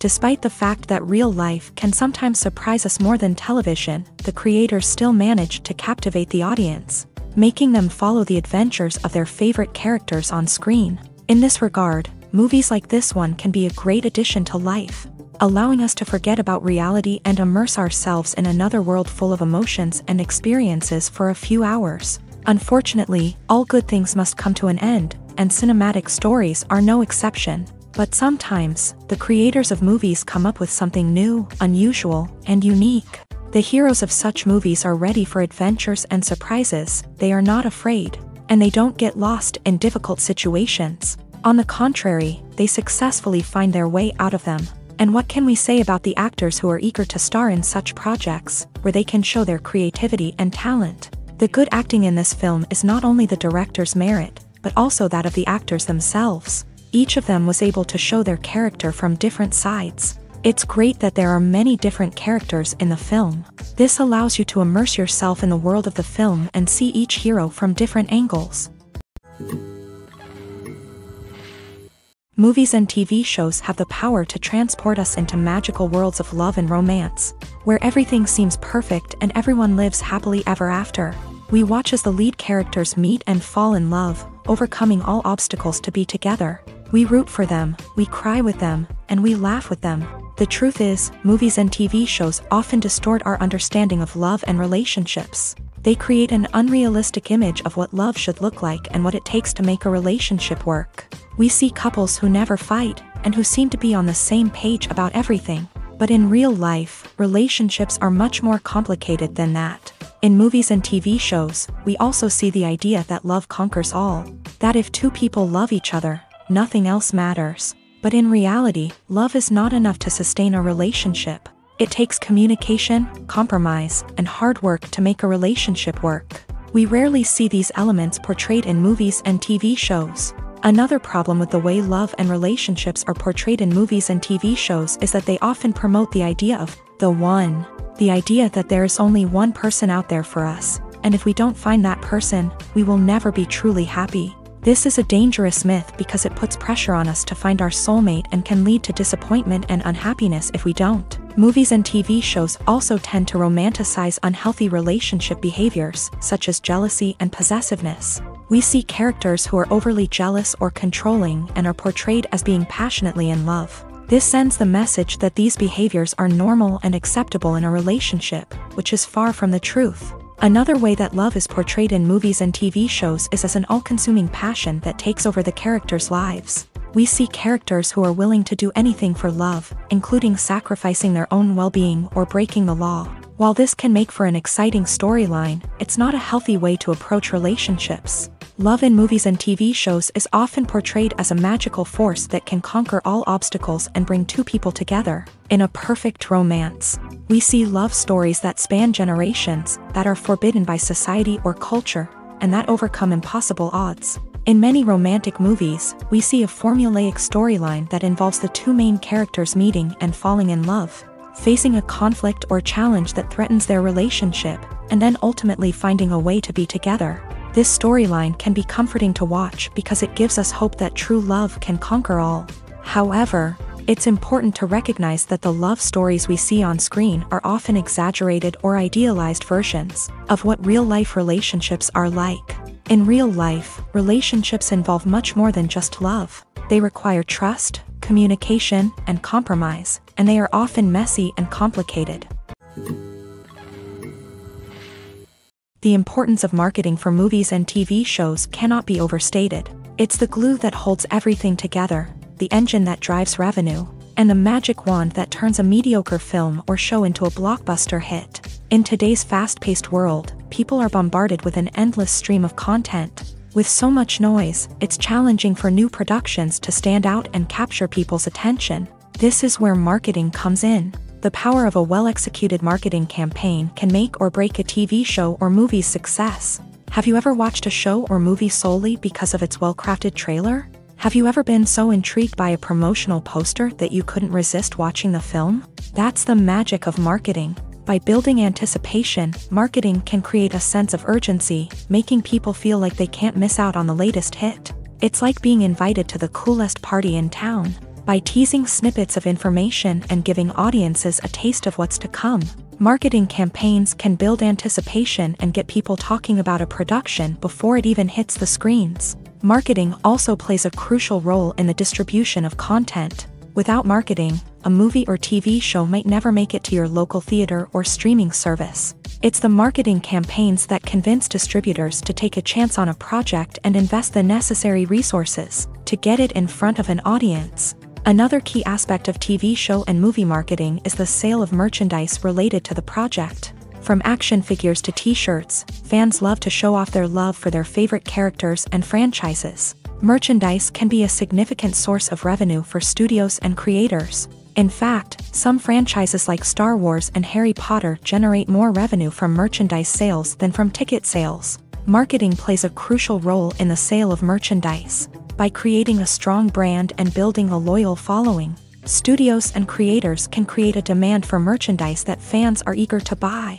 Despite the fact that real life can sometimes surprise us more than television, the creators still manage to captivate the audience, making them follow the adventures of their favorite characters on screen. In this regard, movies like this one can be a great addition to life, allowing us to forget about reality and immerse ourselves in another world full of emotions and experiences for a few hours. Unfortunately, all good things must come to an end, and cinematic stories are no exception. But sometimes, the creators of movies come up with something new, unusual, and unique. The heroes of such movies are ready for adventures and surprises, they are not afraid, and they don't get lost in difficult situations. On the contrary, they successfully find their way out of them. And what can we say about the actors who are eager to star in such projects, where they can show their creativity and talent? The good acting in this film is not only the director's merit, but also that of the actors themselves. Each of them was able to show their character from different sides. It's great that there are many different characters in the film. This allows you to immerse yourself in the world of the film and see each hero from different angles. Movies and TV shows have the power to transport us into magical worlds of love and romance, where everything seems perfect and everyone lives happily ever after. We watch as the lead characters meet and fall in love, overcoming all obstacles to be together. We root for them, we cry with them, and we laugh with them. The truth is, movies and TV shows often distort our understanding of love and relationships. They create an unrealistic image of what love should look like and what it takes to make a relationship work. We see couples who never fight, and who seem to be on the same page about everything. But in real life, relationships are much more complicated than that. In movies and TV shows, we also see the idea that love conquers all. That if two people love each other, nothing else matters. But in reality, love is not enough to sustain a relationship. It takes communication, compromise, and hard work to make a relationship work. We rarely see these elements portrayed in movies and TV shows. Another problem with the way love and relationships are portrayed in movies and TV shows is that they often promote the idea of the one. The idea that there is only one person out there for us, and if we don't find that person, we will never be truly happy. This is a dangerous myth because it puts pressure on us to find our soulmate and can lead to disappointment and unhappiness if we don't. Movies and TV shows also tend to romanticize unhealthy relationship behaviors, such as jealousy and possessiveness. We see characters who are overly jealous or controlling and are portrayed as being passionately in love. This sends the message that these behaviors are normal and acceptable in a relationship, which is far from the truth. Another way that love is portrayed in movies and TV shows is as an all-consuming passion that takes over the characters' lives. We see characters who are willing to do anything for love, including sacrificing their own well-being or breaking the law. While this can make for an exciting storyline, it's not a healthy way to approach relationships. Love in movies and TV shows is often portrayed as a magical force that can conquer all obstacles and bring two people together in a perfect romance. We see love stories that span generations, that are forbidden by society or culture, and that overcome impossible odds. In many romantic movies, we see a formulaic storyline that involves the two main characters meeting and falling in love, facing a conflict or challenge that threatens their relationship, and then ultimately finding a way to be together. This storyline can be comforting to watch because it gives us hope that true love can conquer all. However, it's important to recognize that the love stories we see on screen are often exaggerated or idealized versions of what real-life relationships are like. In real life, relationships involve much more than just love. They require trust, communication, and compromise, and they are often messy and complicated. The importance of marketing for movies and TV shows cannot be overstated. It's the glue that holds everything together, the engine that drives revenue, and the magic wand that turns a mediocre film or show into a blockbuster hit. In today's fast-paced world, people are bombarded with an endless stream of content. With so much noise, it's challenging for new productions to stand out and capture people's attention. This is where marketing comes in. The power of a well-executed marketing campaign can make or break a TV show or movie's success. Have you ever watched a show or movie solely because of its well-crafted trailer? Have you ever been so intrigued by a promotional poster that you couldn't resist watching the film? That's the magic of marketing. By building anticipation, marketing can create a sense of urgency, making people feel like they can't miss out on the latest hit. It's like being invited to the coolest party in town. by teasing snippets of information and giving audiences a taste of what's to come. Marketing campaigns can build anticipation and get people talking about a production before it even hits the screens. Marketing also plays a crucial role in the distribution of content. Without marketing, a movie or TV show might never make it to your local theater or streaming service. It's the marketing campaigns that convince distributors to take a chance on a project and invest the necessary resources to get it in front of an audience. Another key aspect of TV show and movie marketing is the sale of merchandise related to the project. From action figures to t-shirts, fans love to show off their love for their favorite characters and franchises. Merchandise can be a significant source of revenue for studios and creators. In fact, some franchises like Star Wars and Harry Potter generate more revenue from merchandise sales than from ticket sales. Marketing plays a crucial role in the sale of merchandise. By creating a strong brand and building a loyal following, studios and creators can create a demand for merchandise that fans are eager to buy.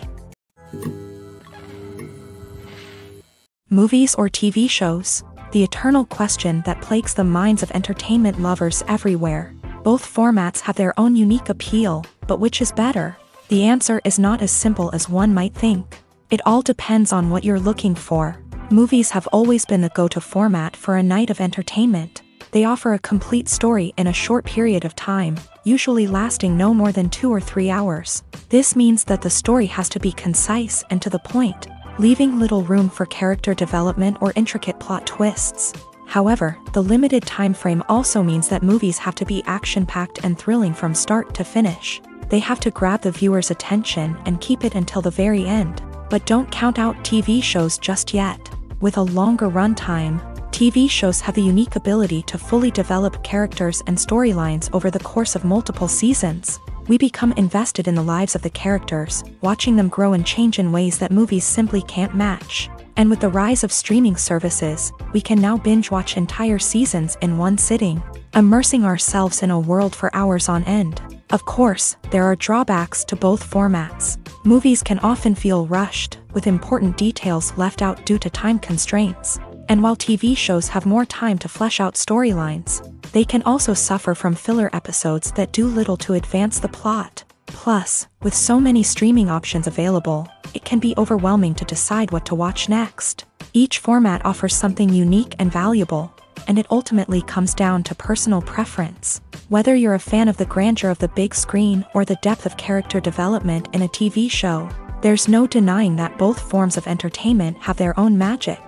Movies or TV shows? The eternal question that plagues the minds of entertainment lovers everywhere. Both formats have their own unique appeal, but which is better? The answer is not as simple as one might think. It all depends on what you're looking for. Movies have always been the go-to format for a night of entertainment. They offer a complete story in a short period of time, usually lasting no more than 2 or 3 hours. This means that the story has to be concise and to the point, leaving little room for character development or intricate plot twists. However, the limited time frame also means that movies have to be action-packed and thrilling from start to finish. They have to grab the viewer's attention and keep it until the very end. But don't count out TV shows just yet. With a longer runtime, TV shows have the unique ability to fully develop characters and storylines over the course of multiple seasons. We become invested in the lives of the characters, watching them grow and change in ways that movies simply can't match. And with the rise of streaming services, we can now binge-watch entire seasons in one sitting, immersing ourselves in a world for hours on end. Of course, there are drawbacks to both formats. Movies can often feel rushed, with important details left out due to time constraints. And while TV shows have more time to flesh out storylines, they can also suffer from filler episodes that do little to advance the plot. Plus, with so many streaming options available, it can be overwhelming to decide what to watch next. Each format offers something unique and valuable, and it ultimately comes down to personal preference. Whether you're a fan of the grandeur of the big screen or the depth of character development in a TV show, there's no denying that both forms of entertainment have their own magic.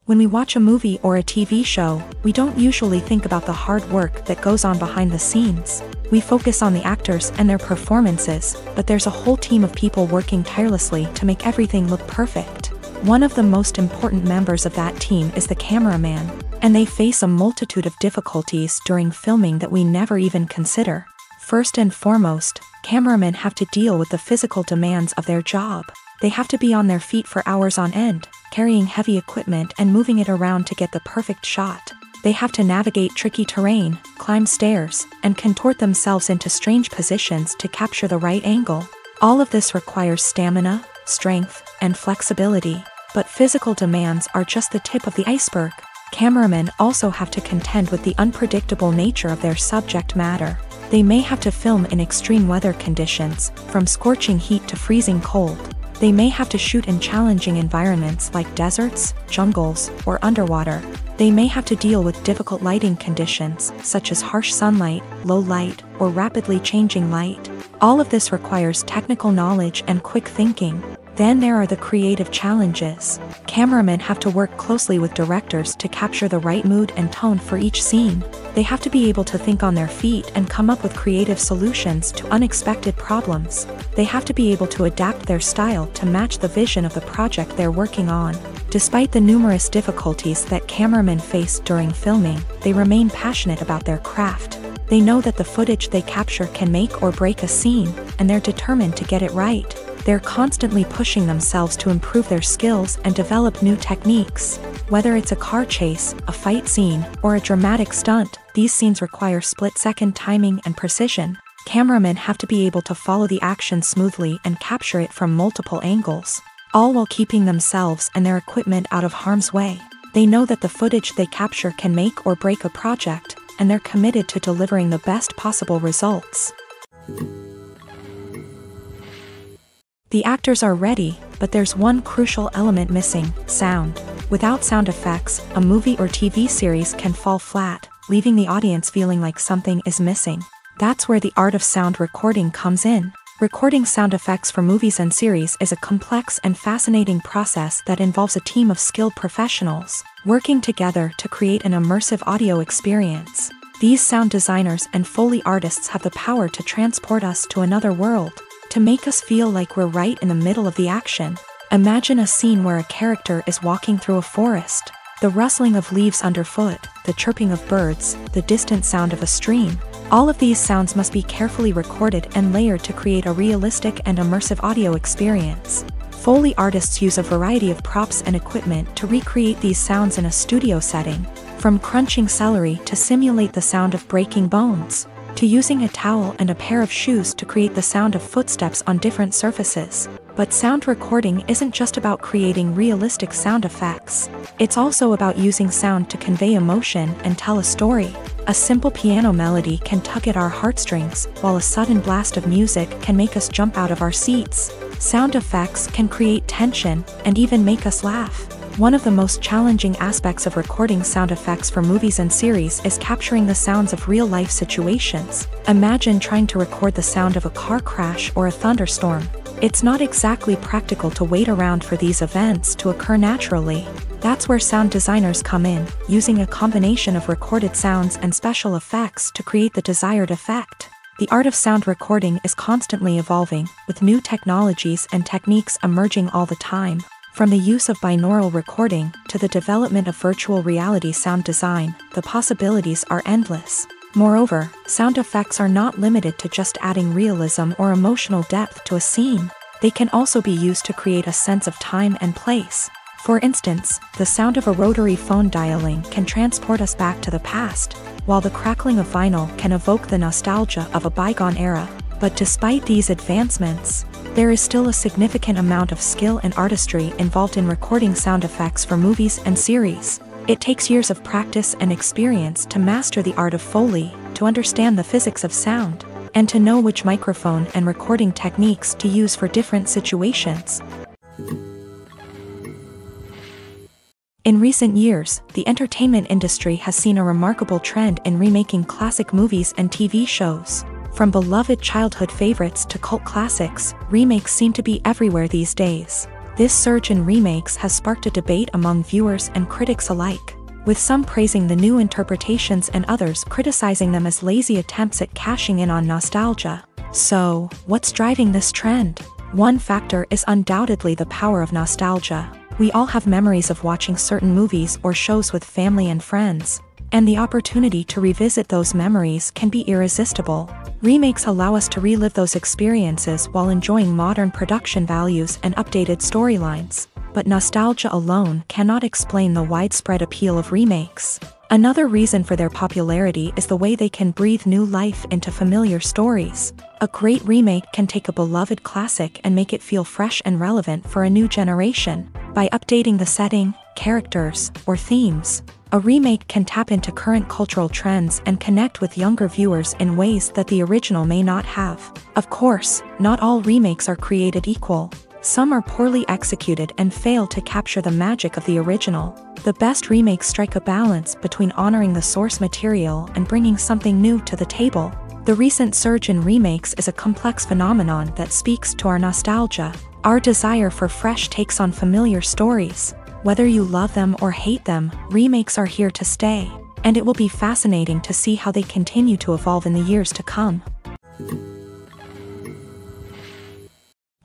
When we watch a movie or a TV show, we don't usually think about the hard work that goes on behind the scenes. We focus on the actors and their performances, but there's a whole team of people working tirelessly to make everything look perfect. One of the most important members of that team is the cameraman, and they face a multitude of difficulties during filming that we never even consider. First and foremost, cameramen have to deal with the physical demands of their job. They have to be on their feet for hours on end, carrying heavy equipment and moving it around to get the perfect shot. They have to navigate tricky terrain, climb stairs, and contort themselves into strange positions to capture the right angle. All of this requires stamina, strength, and flexibility. But physical demands are just the tip of the iceberg. Cameramen also have to contend with the unpredictable nature of their subject matter. They may have to film in extreme weather conditions, from scorching heat to freezing cold. They may have to shoot in challenging environments like deserts, jungles, or underwater. They may have to deal with difficult lighting conditions, such as harsh sunlight, low light, or rapidly changing light. All of this requires technical knowledge and quick thinking. Then there are the creative challenges. Cameramen have to work closely with directors to capture the right mood and tone for each scene. They have to be able to think on their feet and come up with creative solutions to unexpected problems. They have to be able to adapt their style to match the vision of the project they're working on. Despite the numerous difficulties that cameramen face during filming, they remain passionate about their craft. They know that the footage they capture can make or break a scene, and they're determined to get it right. They're constantly pushing themselves to improve their skills and develop new techniques. Whether it's a car chase, a fight scene, or a dramatic stunt, these scenes require split-second timing and precision. Cameramen have to be able to follow the action smoothly and capture it from multiple angles, all while keeping themselves and their equipment out of harm's way. They know that the footage they capture can make or break a project, and they're committed to delivering the best possible results. The actors are ready, but there's one crucial element missing: sound. Without sound effects, a movie or TV series can fall flat, leaving the audience feeling like something is missing. That's where the art of sound recording comes in. Recording sound effects for movies and series is a complex and fascinating process that involves a team of skilled professionals working together to create an immersive audio experience. These sound designers and Foley artists have the power to transport us to another world, to make us feel like we're right in the middle of the action. Imagine a scene where a character is walking through a forest. The rustling of leaves underfoot, the chirping of birds, the distant sound of a stream. All of these sounds must be carefully recorded and layered to create a realistic and immersive audio experience. Foley artists use a variety of props and equipment to recreate these sounds in a studio setting, from crunching celery to simulate the sound of breaking bones, to using a towel and a pair of shoes to create the sound of footsteps on different surfaces. But sound recording isn't just about creating realistic sound effects. It's also about using sound to convey emotion and tell a story. A simple piano melody can tug at our heartstrings, while a sudden blast of music can make us jump out of our seats. Sound effects can create tension and even make us laugh. One of the most challenging aspects of recording sound effects for movies and series is capturing the sounds of real-life situations. Imagine trying to record the sound of a car crash or a thunderstorm. It's not exactly practical to wait around for these events to occur naturally. That's where sound designers come in, using a combination of recorded sounds and special effects to create the desired effect. The art of sound recording is constantly evolving, with new technologies and techniques emerging all the time. From the use of binaural recording to the development of virtual reality sound design, the possibilities are endless. Moreover, sound effects are not limited to just adding realism or emotional depth to a scene. They can also be used to create a sense of time and place. For instance, the sound of a rotary phone dialing can transport us back to the past, while the crackling of vinyl can evoke the nostalgia of a bygone era. But despite these advancements, there is still a significant amount of skill and artistry involved in recording sound effects for movies and series. It takes years of practice and experience to master the art of Foley, to understand the physics of sound, and to know which microphone and recording techniques to use for different situations. In recent years, the entertainment industry has seen a remarkable trend in remaking classic movies and TV shows. From beloved childhood favorites to cult classics, remakes seem to be everywhere these days. This surge in remakes has sparked a debate among viewers and critics alike, with some praising the new interpretations and others criticizing them as lazy attempts at cashing in on nostalgia. So, what's driving this trend? One factor is undoubtedly the power of nostalgia. We all have memories of watching certain movies or shows with family and friends, and the opportunity to revisit those memories can be irresistible. Remakes allow us to relive those experiences while enjoying modern production values and updated storylines. But nostalgia alone cannot explain the widespread appeal of remakes. Another reason for their popularity is the way they can breathe new life into familiar stories. A great remake can take a beloved classic and make it feel fresh and relevant for a new generation. By updating the setting, characters, or themes, a remake can tap into current cultural trends and connect with younger viewers in ways that the original may not have. Of course, not all remakes are created equal. Some are poorly executed and fail to capture the magic of the original. The best remakes strike a balance between honoring the source material and bringing something new to the table. The recent surge in remakes is a complex phenomenon that speaks to our nostalgia, our desire for fresh takes on familiar stories. Whether you love them or hate them, remakes are here to stay, and it will be fascinating to see how they continue to evolve in the years to come.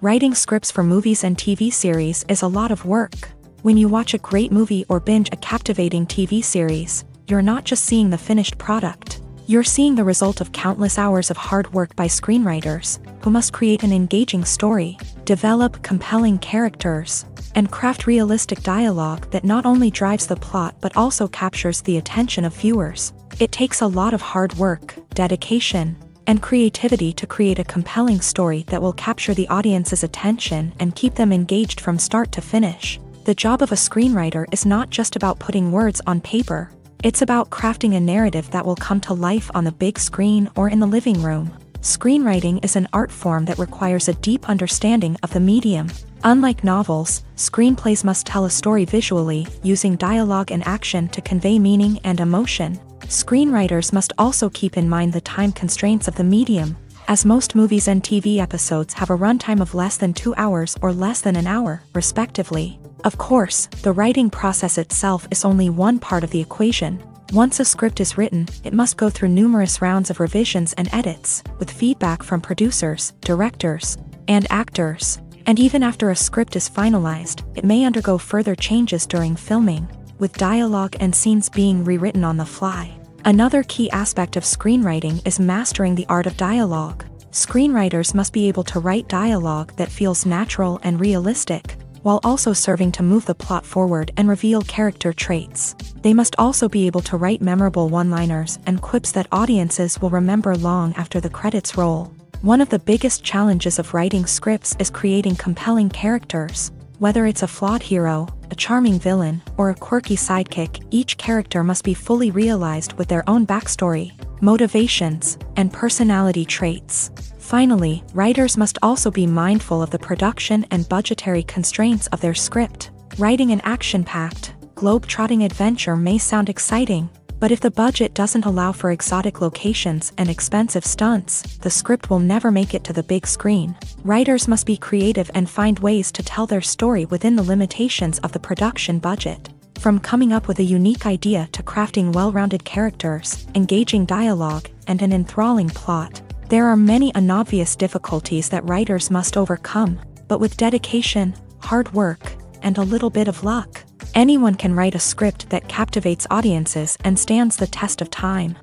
Writing scripts for movies and TV series is a lot of work. When you watch a great movie or binge a captivating TV series, you're not just seeing the finished product. You're seeing the result of countless hours of hard work by screenwriters, who must create an engaging story, develop compelling characters, and craft realistic dialogue that not only drives the plot but also captures the attention of viewers. It takes a lot of hard work, dedication, and creativity to create a compelling story that will capture the audience's attention and keep them engaged from start to finish. The job of a screenwriter is not just about putting words on paper. It's about crafting a narrative that will come to life on the big screen or in the living room. Screenwriting is an art form that requires a deep understanding of the medium. Unlike novels, screenplays must tell a story visually, using dialogue and action to convey meaning and emotion. Screenwriters must also keep in mind the time constraints of the medium, as most movies and TV episodes have a runtime of less than 2 hours or less than an hour, respectively. Of course, the writing process itself is only one part of the equation. Once a script is written, it must go through numerous rounds of revisions and edits, with feedback from producers, directors, and actors. And even after a script is finalized, it may undergo further changes during filming, with dialogue and scenes being rewritten on the fly. Another key aspect of screenwriting is mastering the art of dialogue. Screenwriters must be able to write dialogue that feels natural and realistic, while also serving to move the plot forward and reveal character traits. They must also be able to write memorable one-liners and quips that audiences will remember long after the credits roll. One of the biggest challenges of writing scripts is creating compelling characters. Whether it's a flawed hero, a charming villain, or a quirky sidekick, each character must be fully realized with their own backstory, motivations, and personality traits. Finally, writers must also be mindful of the production and budgetary constraints of their script. Writing an action-packed, globe-trotting adventure may sound exciting, but if the budget doesn't allow for exotic locations and expensive stunts, the script will never make it to the big screen. Writers must be creative and find ways to tell their story within the limitations of the production budget. From coming up with a unique idea to crafting well-rounded characters, engaging dialogue, and an enthralling plot, there are many unobvious difficulties that writers must overcome, but with dedication, hard work, and a little bit of luck, anyone can write a script that captivates audiences and stands the test of time.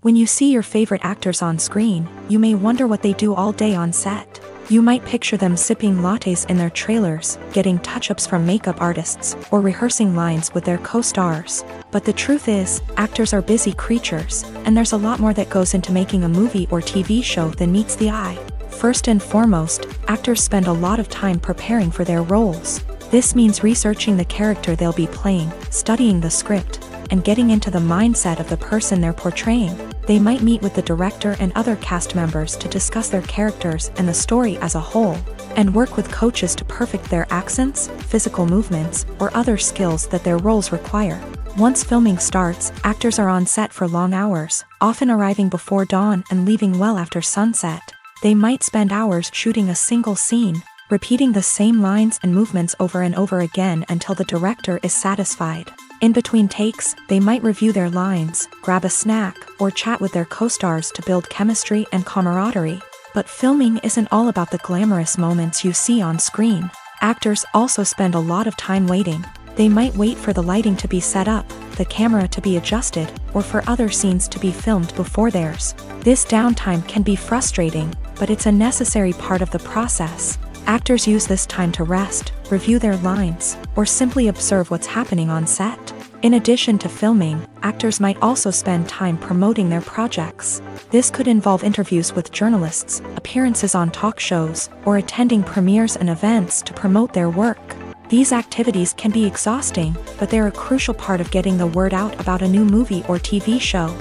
When you see your favorite actors on screen, you may wonder what they do all day on set. You might picture them sipping lattes in their trailers, getting touch-ups from makeup artists, or rehearsing lines with their co-stars. But the truth is, actors are busy creatures, and there's a lot more that goes into making a movie or TV show than meets the eye. First and foremost, actors spend a lot of time preparing for their roles. This means researching the character they'll be playing, studying the script, and getting into the mindset of the person they're portraying. They might meet with the director and other cast members to discuss their characters and the story as a whole, and work with coaches to perfect their accents, physical movements, or other skills that their roles require. Once filming starts, actors are on set for long hours, often arriving before dawn and leaving well after sunset. They might spend hours shooting a single scene, repeating the same lines and movements over and over again until the director is satisfied. In between takes, they might review their lines, grab a snack, or chat with their co-stars to build chemistry and camaraderie. But filming isn't all about the glamorous moments you see on screen. Actors also spend a lot of time waiting. They might wait for the lighting to be set up, the camera to be adjusted, or for other scenes to be filmed before theirs. This downtime can be frustrating, but it's a necessary part of the process. Actors use this time to rest, review their lines, or simply observe what's happening on set. In addition to filming, actors might also spend time promoting their projects. This could involve interviews with journalists, appearances on talk shows, or attending premieres and events to promote their work. These activities can be exhausting, but they're a crucial part of getting the word out about a new movie or TV show.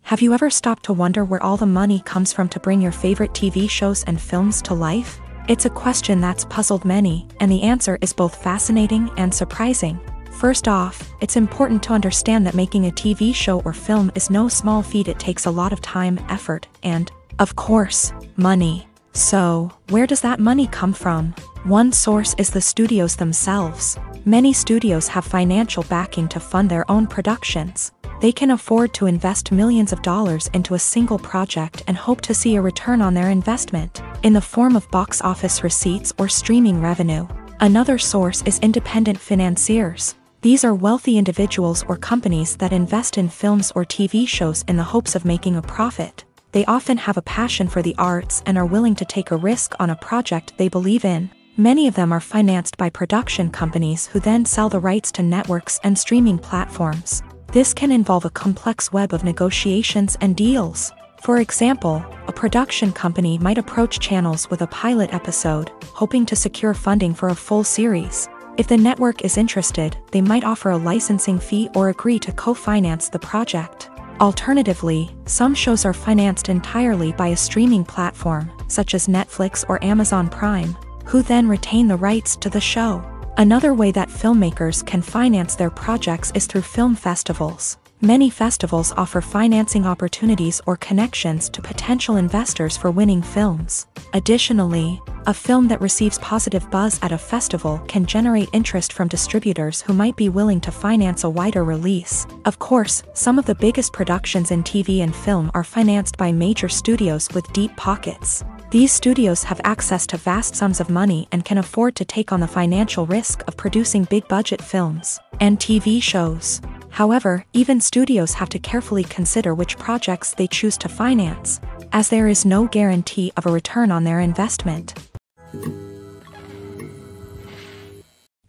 Have you ever stopped to wonder where all the money comes from to bring your favorite TV shows and films to life? It's a question that's puzzled many, and the answer is both fascinating and surprising. First off, it's important to understand that making a TV show or film is no small feat. It takes a lot of time, effort, and, of course, money. So, where does that money come from? One source is the studios themselves. Many studios have financial backing to fund their own productions. They can afford to invest millions of dollars into a single project and hope to see a return on their investment, in the form of box office receipts or streaming revenue. Another source is independent financiers. These are wealthy individuals or companies that invest in films or TV shows in the hopes of making a profit. They often have a passion for the arts and are willing to take a risk on a project they believe in. Many of them are financed by production companies who then sell the rights to networks and streaming platforms. This can involve a complex web of negotiations and deals. For example, a production company might approach channels with a pilot episode, hoping to secure funding for a full series. If the network is interested, they might offer a licensing fee or agree to co-finance the project. Alternatively, some shows are financed entirely by a streaming platform, such as Netflix or Amazon Prime, who then retain the rights to the show. Another way that filmmakers can finance their projects is through film festivals. Many festivals offer financing opportunities or connections to potential investors for winning films. Additionally, a film that receives positive buzz at a festival can generate interest from distributors who might be willing to finance a wider release. Of course, some of the biggest productions in TV and film are financed by major studios with deep pockets. These studios have access to vast sums of money and can afford to take on the financial risk of producing big-budget films and TV shows. However, even studios have to carefully consider which projects they choose to finance, as there is no guarantee of a return on their investment.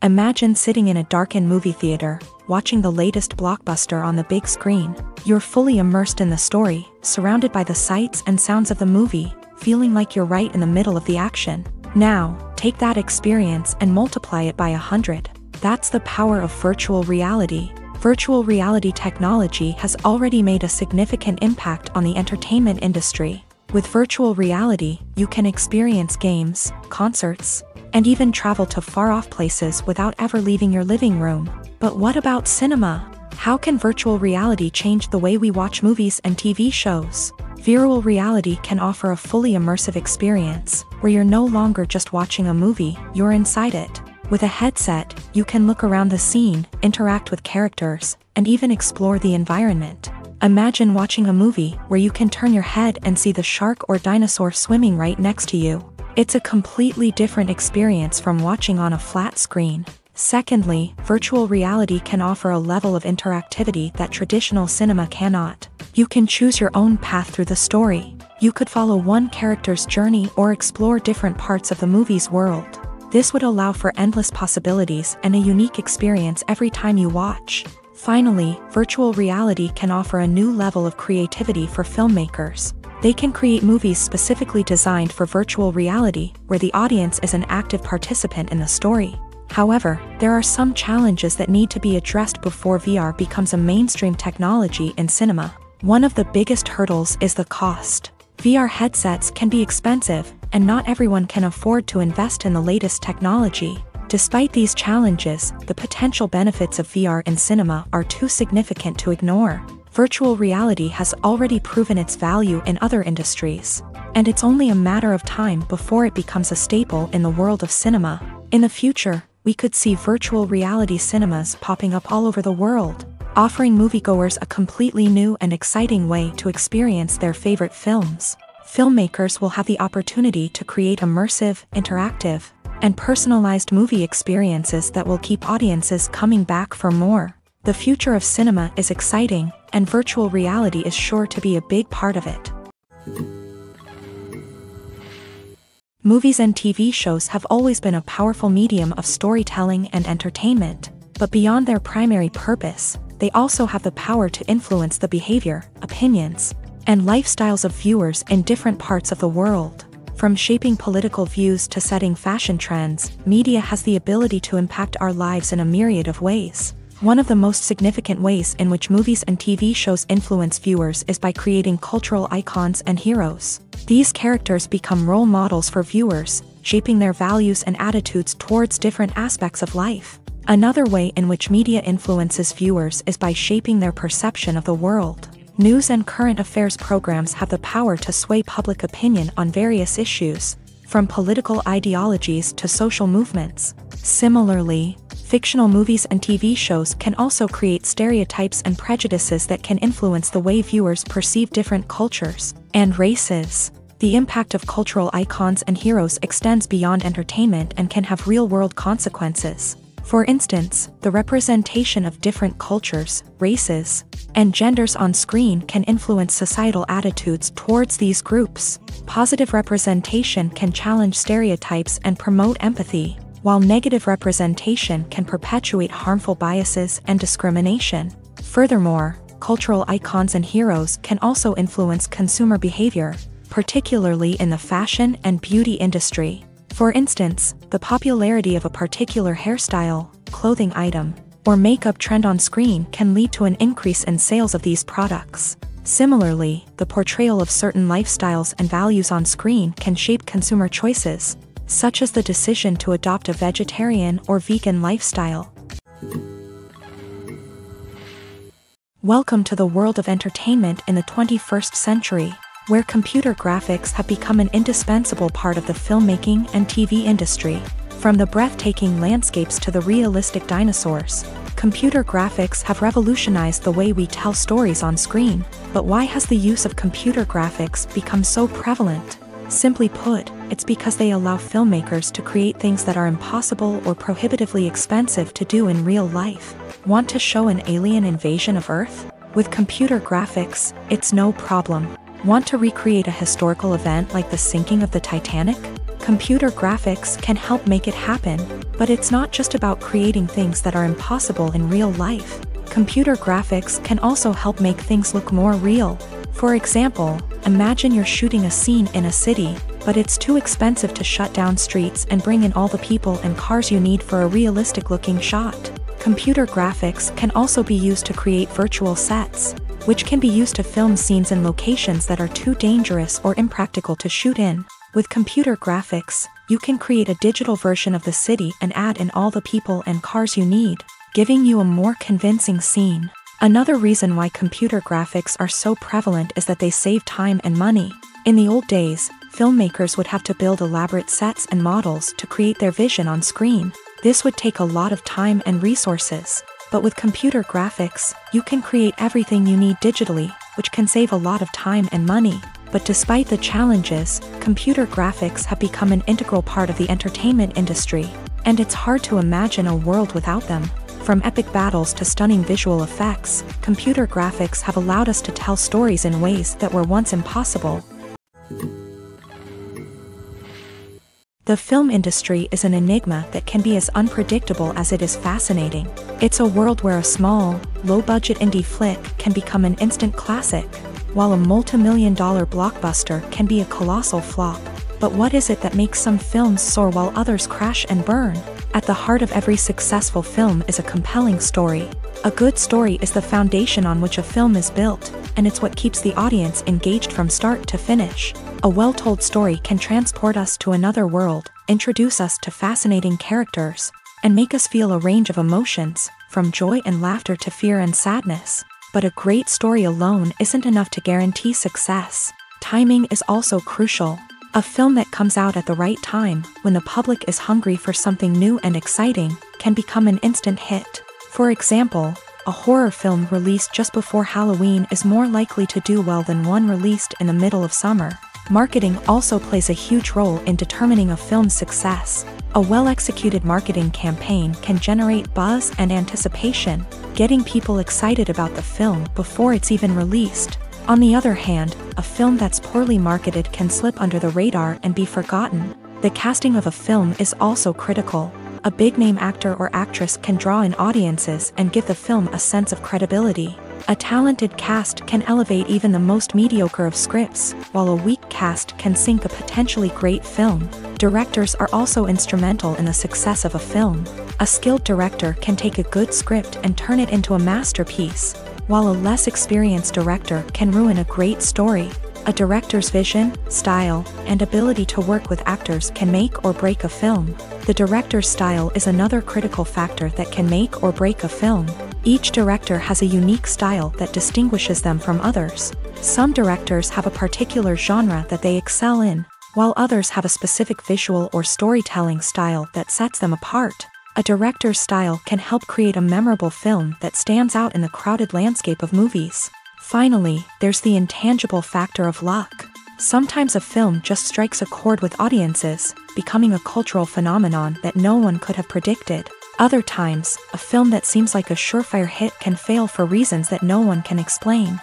Imagine sitting in a darkened movie theater, watching the latest blockbuster on the big screen. You're fully immersed in the story, surrounded by the sights and sounds of the movie, feeling like you're right in the middle of the action. Now, take that experience and multiply it by 100. That's the power of virtual reality. Virtual reality technology has already made a significant impact on the entertainment industry. With virtual reality, you can experience games, concerts, and even travel to far-off places without ever leaving your living room. But what about cinema? How can virtual reality change the way we watch movies and TV shows? Virtual reality can offer a fully immersive experience, where you're no longer just watching a movie, you're inside it. With a headset, you can look around the scene, interact with characters, and even explore the environment. Imagine watching a movie where you can turn your head and see the shark or dinosaur swimming right next to you. It's a completely different experience from watching on a flat screen. Secondly, virtual reality can offer a level of interactivity that traditional cinema cannot. You can choose your own path through the story. You could follow one character's journey or explore different parts of the movie's world. This would allow for endless possibilities and a unique experience every time you watch. Finally, virtual reality can offer a new level of creativity for filmmakers. They can create movies specifically designed for virtual reality, where the audience is an active participant in the story. However, there are some challenges that need to be addressed before VR becomes a mainstream technology in cinema. One of the biggest hurdles is the cost. VR headsets can be expensive, and not everyone can afford to invest in the latest technology. Despite these challenges, the potential benefits of VR in cinema are too significant to ignore. Virtual reality has already proven its value in other industries, and it's only a matter of time before it becomes a staple in the world of cinema. In the future, we could see virtual reality cinemas popping up all over the world, offering moviegoers a completely new and exciting way to experience their favorite films. Filmmakers will have the opportunity to create immersive, interactive, and personalized movie experiences that will keep audiences coming back for more. The future of cinema is exciting, and virtual reality is sure to be a big part of it. Movies and TV shows have always been a powerful medium of storytelling and entertainment, but beyond their primary purpose, they also have the power to influence the behavior, opinions, and lifestyles of viewers in different parts of the world. From shaping political views to setting fashion trends, media has the ability to impact our lives in a myriad of ways. One of the most significant ways in which movies and TV shows influence viewers is by creating cultural icons and heroes. These characters become role models for viewers, shaping their values and attitudes towards different aspects of life. Another way in which media influences viewers is by shaping their perception of the world. News and current affairs programs have the power to sway public opinion on various issues, from political ideologies to social movements. Similarly, fictional movies and TV shows can also create stereotypes and prejudices that can influence the way viewers perceive different cultures and races. The impact of cultural icons and heroes extends beyond entertainment and can have real-world consequences. For instance, the representation of different cultures, races, and genders on screen can influence societal attitudes towards these groups. Positive representation can challenge stereotypes and promote empathy, while negative representation can perpetuate harmful biases and discrimination. Furthermore, cultural icons and heroes can also influence consumer behavior, particularly in the fashion and beauty industry. For instance, the popularity of a particular hairstyle, clothing item, or makeup trend on screen can lead to an increase in sales of these products. Similarly, the portrayal of certain lifestyles and values on screen can shape consumer choices, such as the decision to adopt a vegetarian or vegan lifestyle. Welcome to the world of entertainment in the 21st century, where computer graphics have become an indispensable part of the filmmaking and TV industry. From the breathtaking landscapes to the realistic dinosaurs, computer graphics have revolutionized the way we tell stories on screen. But why has the use of computer graphics become so prevalent? Simply put, it's because they allow filmmakers to create things that are impossible or prohibitively expensive to do in real life. Want to show an alien invasion of Earth? With computer graphics, it's no problem. Want to recreate a historical event like the sinking of the Titanic? Computer graphics can help make it happen, but it's not just about creating things that are impossible in real life. Computer graphics can also help make things look more real. For example, imagine you're shooting a scene in a city, but it's too expensive to shut down streets and bring in all the people and cars you need for a realistic-looking shot. Computer graphics can also be used to create virtual sets, which can be used to film scenes in locations that are too dangerous or impractical to shoot in. With computer graphics, you can create a digital version of the city and add in all the people and cars you need, giving you a more convincing scene. Another reason why computer graphics are so prevalent is that they save time and money. In the old days, filmmakers would have to build elaborate sets and models to create their vision on screen. This would take a lot of time and resources. But with computer graphics, you can create everything you need digitally, which can save a lot of time and money. But despite the challenges, computer graphics have become an integral part of the entertainment industry, and it's hard to imagine a world without them. From epic battles to stunning visual effects, computer graphics have allowed us to tell stories in ways that were once impossible. The film industry is an enigma that can be as unpredictable as it is fascinating. It's a world where a small, low-budget indie flick can become an instant classic, while a multi-million-dollar blockbuster can be a colossal flop. But what is it that makes some films soar while others crash and burn? At the heart of every successful film is a compelling story. A good story is the foundation on which a film is built, and it's what keeps the audience engaged from start to finish. A well-told story can transport us to another world, introduce us to fascinating characters, and make us feel a range of emotions, from joy and laughter to fear and sadness. But a great story alone isn't enough to guarantee success. Timing is also crucial. A film that comes out at the right time, when the public is hungry for something new and exciting, can become an instant hit. For example, a horror film released just before Halloween is more likely to do well than one released in the middle of summer. Marketing also plays a huge role in determining a film's success. A well-executed marketing campaign can generate buzz and anticipation, getting people excited about the film before it's even released. On the other hand, a film that's poorly marketed can slip under the radar and be forgotten. The casting of a film is also critical. A big-name actor or actress can draw in audiences and give the film a sense of credibility. A talented cast can elevate even the most mediocre of scripts, while a weak cast can sink a potentially great film. Directors are also instrumental in the success of a film. A skilled director can take a good script and turn it into a masterpiece, while a less experienced director can ruin a great story. A director's vision, style, and ability to work with actors can make or break a film. The director's style is another critical factor that can make or break a film. Each director has a unique style that distinguishes them from others. Some directors have a particular genre that they excel in, while others have a specific visual or storytelling style that sets them apart. A director's style can help create a memorable film that stands out in the crowded landscape of movies. Finally, there's the intangible factor of luck. Sometimes a film just strikes a chord with audiences, becoming a cultural phenomenon that no one could have predicted. Other times, a film that seems like a surefire hit can fail for reasons that no one can explain.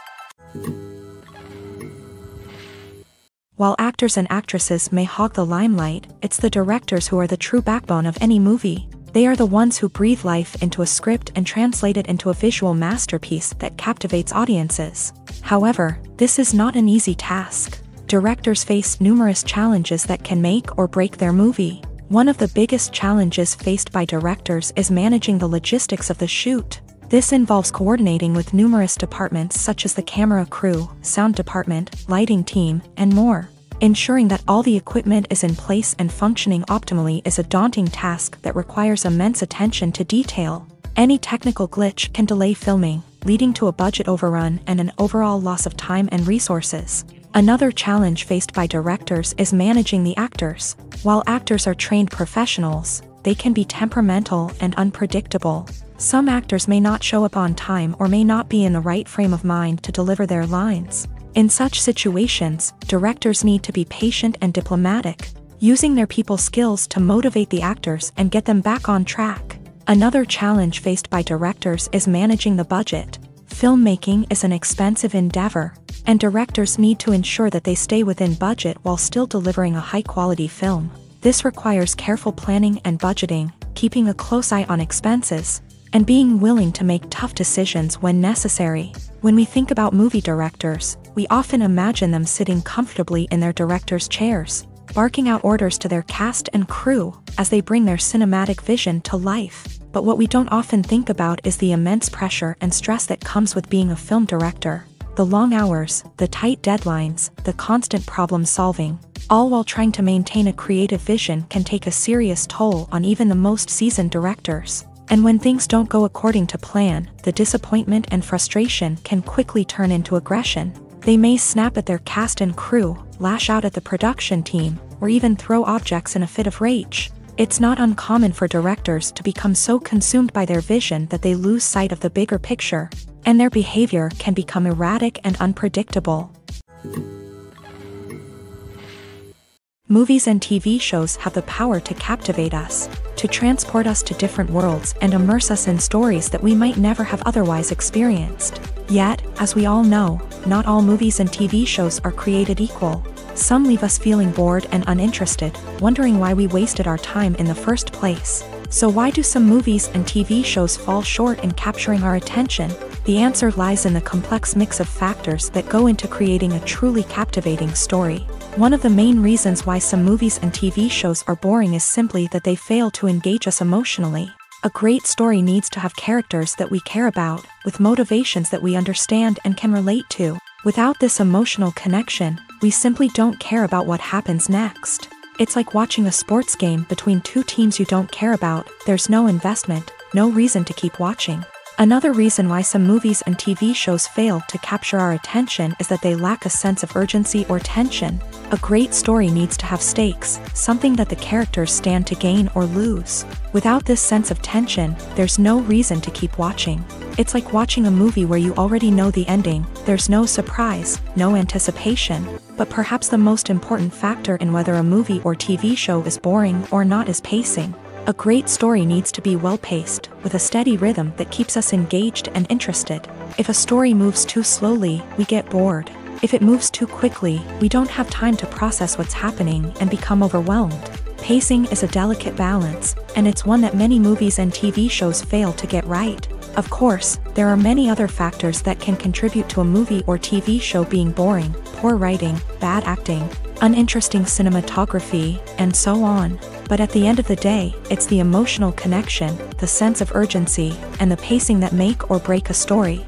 While actors and actresses may hog the limelight, it's the directors who are the true backbone of any movie. They are the ones who breathe life into a script and translate it into a visual masterpiece that captivates audiences. However, this is not an easy task. Directors face numerous challenges that can make or break their movie. One of the biggest challenges faced by directors is managing the logistics of the shoot. This involves coordinating with numerous departments such as the camera crew, sound department, lighting team, and more. Ensuring that all the equipment is in place and functioning optimally is a daunting task that requires immense attention to detail. Any technical glitch can delay filming, leading to a budget overrun and an overall loss of time and resources. Another challenge faced by directors is managing the actors. While actors are trained professionals, they can be temperamental and unpredictable. Some actors may not show up on time or may not be in the right frame of mind to deliver their lines. In such situations, directors need to be patient and diplomatic, using their people skills to motivate the actors and get them back on track. Another challenge faced by directors is managing the budget. Filmmaking is an expensive endeavor, and directors need to ensure that they stay within budget while still delivering a high-quality film. This requires careful planning and budgeting, keeping a close eye on expenses, and being willing to make tough decisions when necessary. When we think about movie directors, we often imagine them sitting comfortably in their director's chairs, barking out orders to their cast and crew as they bring their cinematic vision to life. But what we don't often think about is the immense pressure and stress that comes with being a film director. The long hours, the tight deadlines, the constant problem solving, all while trying to maintain a creative vision can take a serious toll on even the most seasoned directors. And when things don't go according to plan, the disappointment and frustration can quickly turn into aggression. They may snap at their cast and crew, lash out at the production team, or even throw objects in a fit of rage. It's not uncommon for directors to become so consumed by their vision that they lose sight of the bigger picture, and their behavior can become erratic and unpredictable. Movies and TV shows have the power to captivate us, to transport us to different worlds and immerse us in stories that we might never have otherwise experienced. Yet, as we all know, not all movies and TV shows are created equal. Some leave us feeling bored and uninterested, wondering why we wasted our time in the first place. So why do some movies and TV shows fall short in capturing our attention? The answer lies in the complex mix of factors that go into creating a truly captivating story. One of the main reasons why some movies and TV shows are boring is simply that they fail to engage us emotionally. A great story needs to have characters that we care about, with motivations that we understand and can relate to. Without this emotional connection, we simply don't care about what happens next. It's like watching a sports game between two teams you don't care about. There's no investment, no reason to keep watching. Another reason why some movies and TV shows fail to capture our attention is that they lack a sense of urgency or tension. A great story needs to have stakes, something that the characters stand to gain or lose. Without this sense of tension, there's no reason to keep watching. It's like watching a movie where you already know the ending. There's no surprise, no anticipation. But perhaps the most important factor in whether a movie or TV show is boring or not is pacing. A great story needs to be well-paced, with a steady rhythm that keeps us engaged and interested. If a story moves too slowly, we get bored. If it moves too quickly, we don't have time to process what's happening and become overwhelmed. Pacing is a delicate balance, and it's one that many movies and TV shows fail to get right. Of course, there are many other factors that can contribute to a movie or TV show being boring: poor writing, bad acting, uninteresting cinematography, and so on. But at the end of the day, it's the emotional connection, the sense of urgency, and the pacing that make or break a story.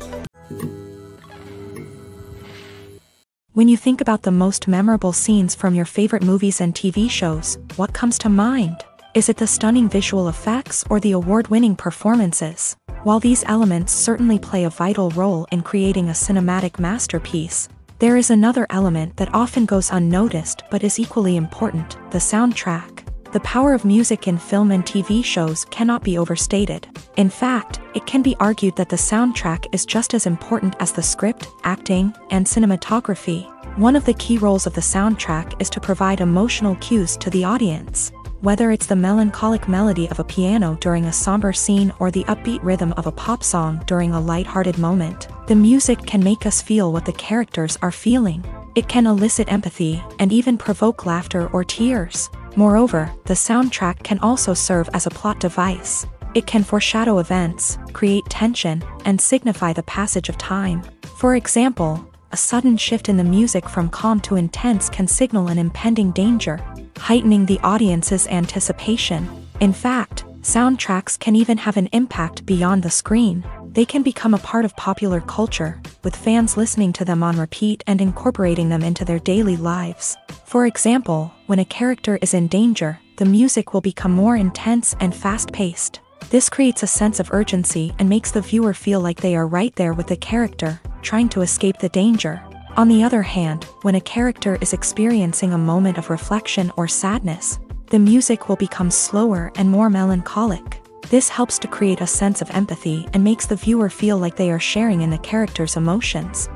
When you think about the most memorable scenes from your favorite movies and TV shows, what comes to mind? Is it the stunning visual effects or the award-winning performances? While these elements certainly play a vital role in creating a cinematic masterpiece, there is another element that often goes unnoticed but is equally important: the soundtrack. The power of music in film and TV shows cannot be overstated. In fact, it can be argued that the soundtrack is just as important as the script, acting, and cinematography. One of the key roles of the soundtrack is to provide emotional cues to the audience. Whether it's the melancholic melody of a piano during a somber scene or the upbeat rhythm of a pop song during a lighthearted moment, the music can make us feel what the characters are feeling. It can elicit empathy and even provoke laughter or tears. Moreover, the soundtrack can also serve as a plot device. It can foreshadow events, create tension, and signify the passage of time. For example, a sudden shift in the music from calm to intense can signal an impending danger, heightening the audience's anticipation. In fact, soundtracks can even have an impact beyond the screen. They can become a part of popular culture, with fans listening to them on repeat and incorporating them into their daily lives. For example, when a character is in danger, the music will become more intense and fast-paced. This creates a sense of urgency and makes the viewer feel like they are right there with the character, trying to escape the danger. On the other hand, when a character is experiencing a moment of reflection or sadness, the music will become slower and more melancholic. This helps to create a sense of empathy and makes the viewer feel like they are sharing in the character's emotions.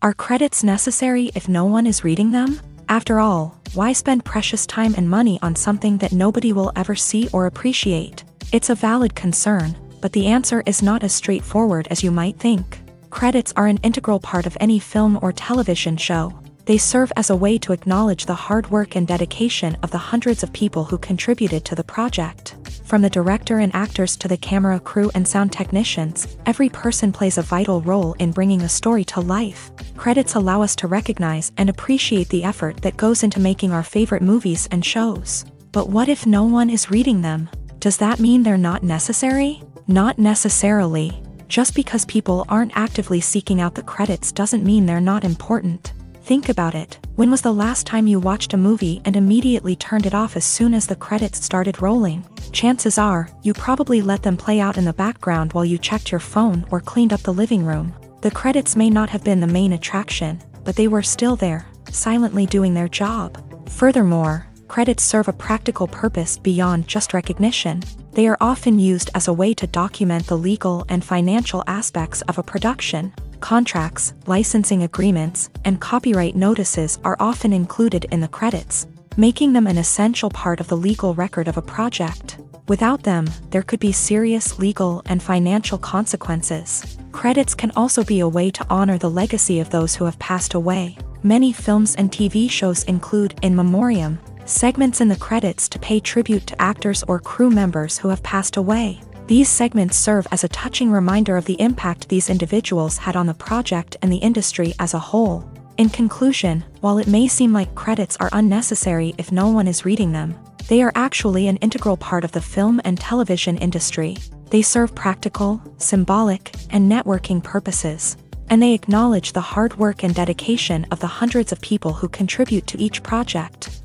Are credits necessary if no one is reading them? After all, why spend precious time and money on something that nobody will ever see or appreciate? It's a valid concern, but the answer is not as straightforward as you might think. Credits are an integral part of any film or television show. They serve as a way to acknowledge the hard work and dedication of the hundreds of people who contributed to the project. From the director and actors to the camera crew and sound technicians, every person plays a vital role in bringing a story to life. Credits allow us to recognize and appreciate the effort that goes into making our favorite movies and shows. But what if no one is reading them? Does that mean they're not necessary? Not necessarily. Just because people aren't actively seeking out the credits doesn't mean they're not important. Think about it. When was the last time you watched a movie and immediately turned it off as soon as the credits started rolling? Chances are, you probably let them play out in the background while you checked your phone or cleaned up the living room. The credits may not have been the main attraction, but they were still there, silently doing their job. Furthermore, credits serve a practical purpose beyond just recognition. They are often used as a way to document the legal and financial aspects of a production. Contracts, licensing agreements, and copyright notices are often included in the credits, making them an essential part of the legal record of a project. Without them, there could be serious legal and financial consequences. Credits can also be a way to honor the legacy of those who have passed away. Many films and TV shows include in memoriam segments in the credits to pay tribute to actors or crew members who have passed away. These segments serve as a touching reminder of the impact these individuals had on the project and the industry as a whole. In conclusion, while it may seem like credits are unnecessary if no one is reading them, they are actually an integral part of the film and television industry. They serve practical, symbolic, and networking purposes, and they acknowledge the hard work and dedication of the hundreds of people who contribute to each project.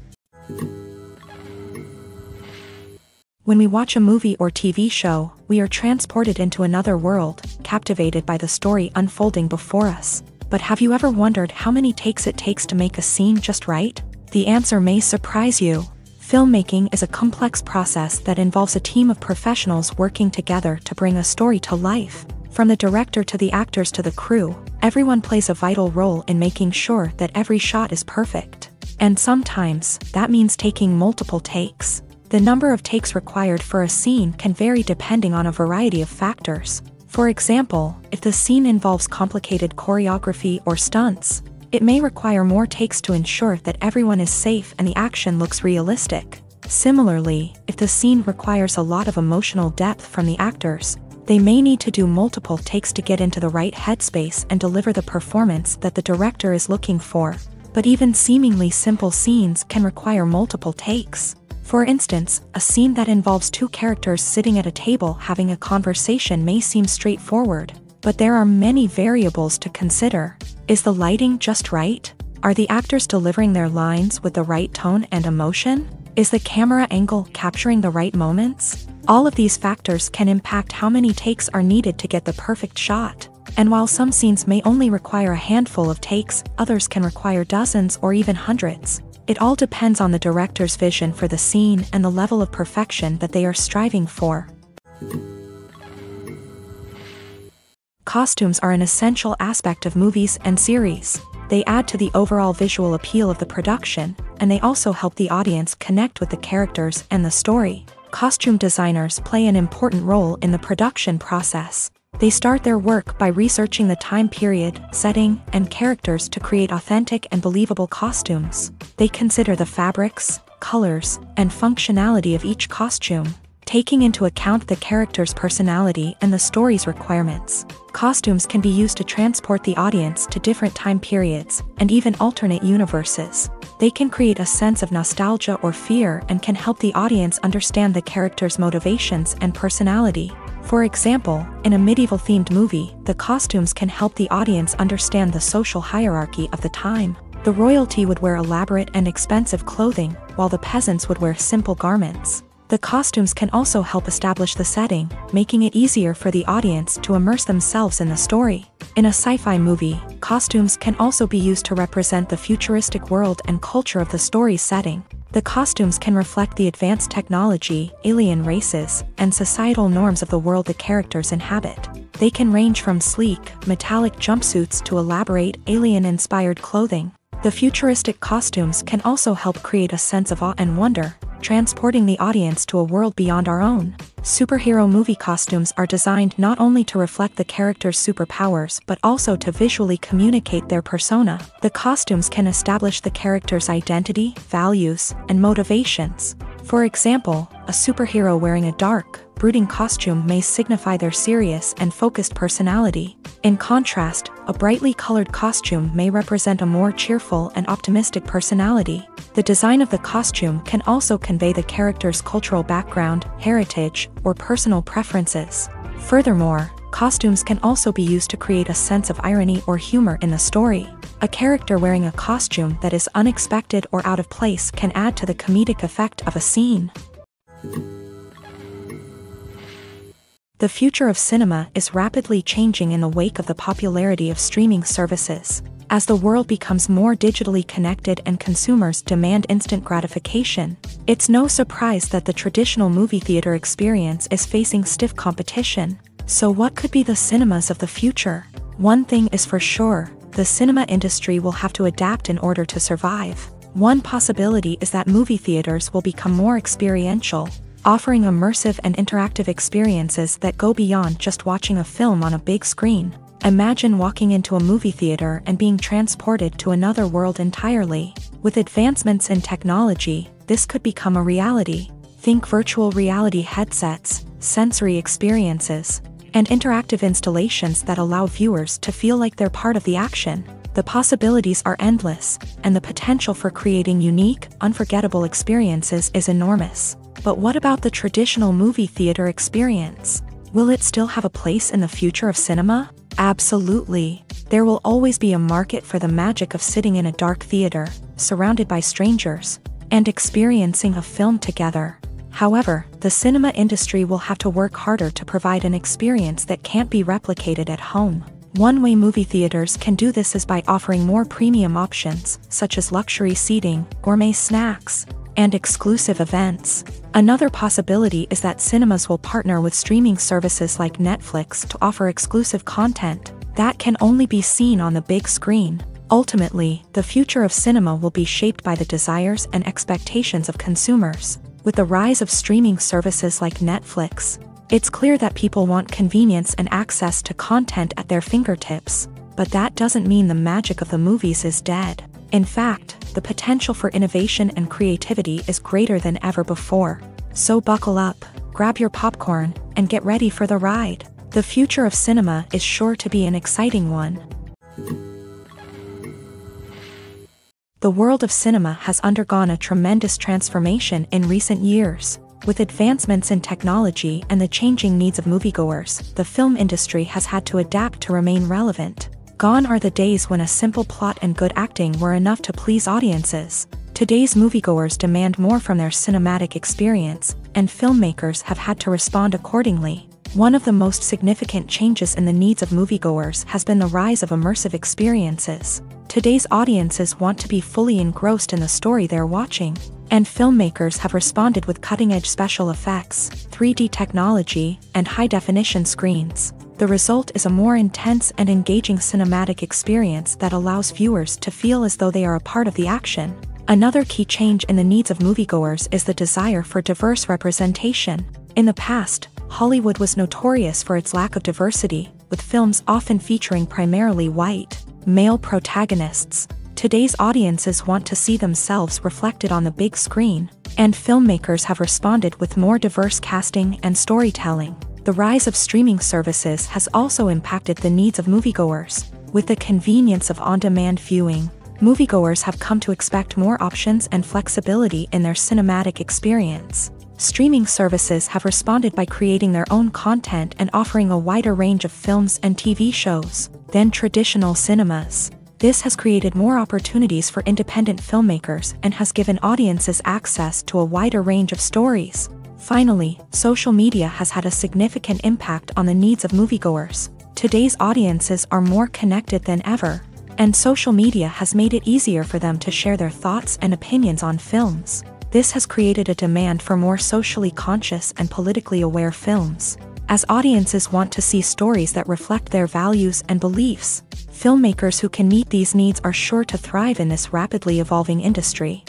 When we watch a movie or TV show, we are transported into another world, captivated by the story unfolding before us. But have you ever wondered how many takes it takes to make a scene just right? The answer may surprise you. Filmmaking is a complex process that involves a team of professionals working together to bring a story to life. From the director to the actors to the crew, everyone plays a vital role in making sure that every shot is perfect. And sometimes, that means taking multiple takes. The number of takes required for a scene can vary depending on a variety of factors. For example, if the scene involves complicated choreography or stunts, it may require more takes to ensure that everyone is safe and the action looks realistic. Similarly, if the scene requires a lot of emotional depth from the actors, they may need to do multiple takes to get into the right headspace and deliver the performance that the director is looking for. But even seemingly simple scenes can require multiple takes. For instance, a scene that involves two characters sitting at a table having a conversation may seem straightforward, but there are many variables to consider. Is the lighting just right? Are the actors delivering their lines with the right tone and emotion? Is the camera angle capturing the right moments? All of these factors can impact how many takes are needed to get the perfect shot. And while some scenes may only require a handful of takes, others can require dozens or even hundreds. It all depends on the director's vision for the scene and the level of perfection that they are striving for. Costumes are an essential aspect of movies and series. They add to the overall visual appeal of the production, and they also help the audience connect with the characters and the story. Costume designers play an important role in the production process. They start their work by researching the time period, setting, and characters to create authentic and believable costumes. They consider the fabrics, colors, and functionality of each costume, taking into account the character's personality and the story's requirements. Costumes can be used to transport the audience to different time periods, and even alternate universes. They can create a sense of nostalgia or fear and can help the audience understand the character's motivations and personality. For example, in a medieval-themed movie, the costumes can help the audience understand the social hierarchy of the time. The royalty would wear elaborate and expensive clothing, while the peasants would wear simple garments. The costumes can also help establish the setting, making it easier for the audience to immerse themselves in the story. In a sci-fi movie, costumes can also be used to represent the futuristic world and culture of the story's setting. The costumes can reflect the advanced technology, alien races, and societal norms of the world the characters inhabit. They can range from sleek, metallic jumpsuits to elaborate, alien-inspired clothing. The futuristic costumes can also help create a sense of awe and wonder, transporting the audience to a world beyond our own. Superhero movie costumes are designed not only to reflect the character's superpowers but also to visually communicate their persona. The costumes can establish the character's identity, values, and motivations. For example, a superhero wearing a dark, brooding costume may signify their serious and focused personality. In contrast, a brightly colored costume may represent a more cheerful and optimistic personality. The design of the costume can also convey the character's cultural background, heritage, or personal preferences. Furthermore, costumes can also be used to create a sense of irony or humor in the story. A character wearing a costume that is unexpected or out of place can add to the comedic effect of a scene. The future of cinema is rapidly changing in the wake of the popularity of streaming services. As the world becomes more digitally connected and consumers demand instant gratification, it's no surprise that the traditional movie theater experience is facing stiff competition. So what could be the cinemas of the future? One thing is for sure, the cinema industry will have to adapt in order to survive. One possibility is that movie theaters will become more experiential, offering immersive and interactive experiences that go beyond just watching a film on a big screen. Imagine walking into a movie theater and being transported to another world entirely. With advancements in technology, this could become a reality. Think virtual reality headsets, sensory experiences, and interactive installations that allow viewers to feel like they're part of the action. The possibilities are endless, and the potential for creating unique, unforgettable experiences is enormous. But what about the traditional movie theater experience? Will it still have a place in the future of cinema? Absolutely. There will always be a market for the magic of sitting in a dark theater, surrounded by strangers, and experiencing a film together. However, the cinema industry will have to work harder to provide an experience that can't be replicated at home. One way movie theaters can do this is by offering more premium options, such as luxury seating, gourmet snacks, and exclusive events. Another possibility is that cinemas will partner with streaming services like Netflix to offer exclusive content that can only be seen on the big screen. Ultimately, the future of cinema will be shaped by the desires and expectations of consumers. With the rise of streaming services like Netflix, it's clear that people want convenience and access to content at their fingertips. But that doesn't mean the magic of the movies is dead. In fact, the potential for innovation and creativity is greater than ever before. So buckle up, grab your popcorn, and get ready for the ride. The future of cinema is sure to be an exciting one. The world of cinema has undergone a tremendous transformation in recent years. With advancements in technology and the changing needs of moviegoers, the film industry has had to adapt to remain relevant. Gone are the days when a simple plot and good acting were enough to please audiences. Today's moviegoers demand more from their cinematic experience, and filmmakers have had to respond accordingly. One of the most significant changes in the needs of moviegoers has been the rise of immersive experiences. Today's audiences want to be fully engrossed in the story they're watching, and filmmakers have responded with cutting-edge special effects, 3D technology, and high-definition screens. The result is a more intense and engaging cinematic experience that allows viewers to feel as though they are a part of the action. Another key change in the needs of moviegoers is the desire for diverse representation. In the past, Hollywood was notorious for its lack of diversity, with films often featuring primarily white, male protagonists. Today's audiences want to see themselves reflected on the big screen, and filmmakers have responded with more diverse casting and storytelling. The rise of streaming services has also impacted the needs of moviegoers. With the convenience of on-demand viewing, moviegoers have come to expect more options and flexibility in their cinematic experience. Streaming services have responded by creating their own content and offering a wider range of films and TV shows than traditional cinemas. This has created more opportunities for independent filmmakers and has given audiences access to a wider range of stories. Finally, social media has had a significant impact on the needs of moviegoers. Today's audiences are more connected than ever, and social media has made it easier for them to share their thoughts and opinions on films. This has created a demand for more socially conscious and politically aware films. As audiences want to see stories that reflect their values and beliefs, filmmakers who can meet these needs are sure to thrive in this rapidly evolving industry.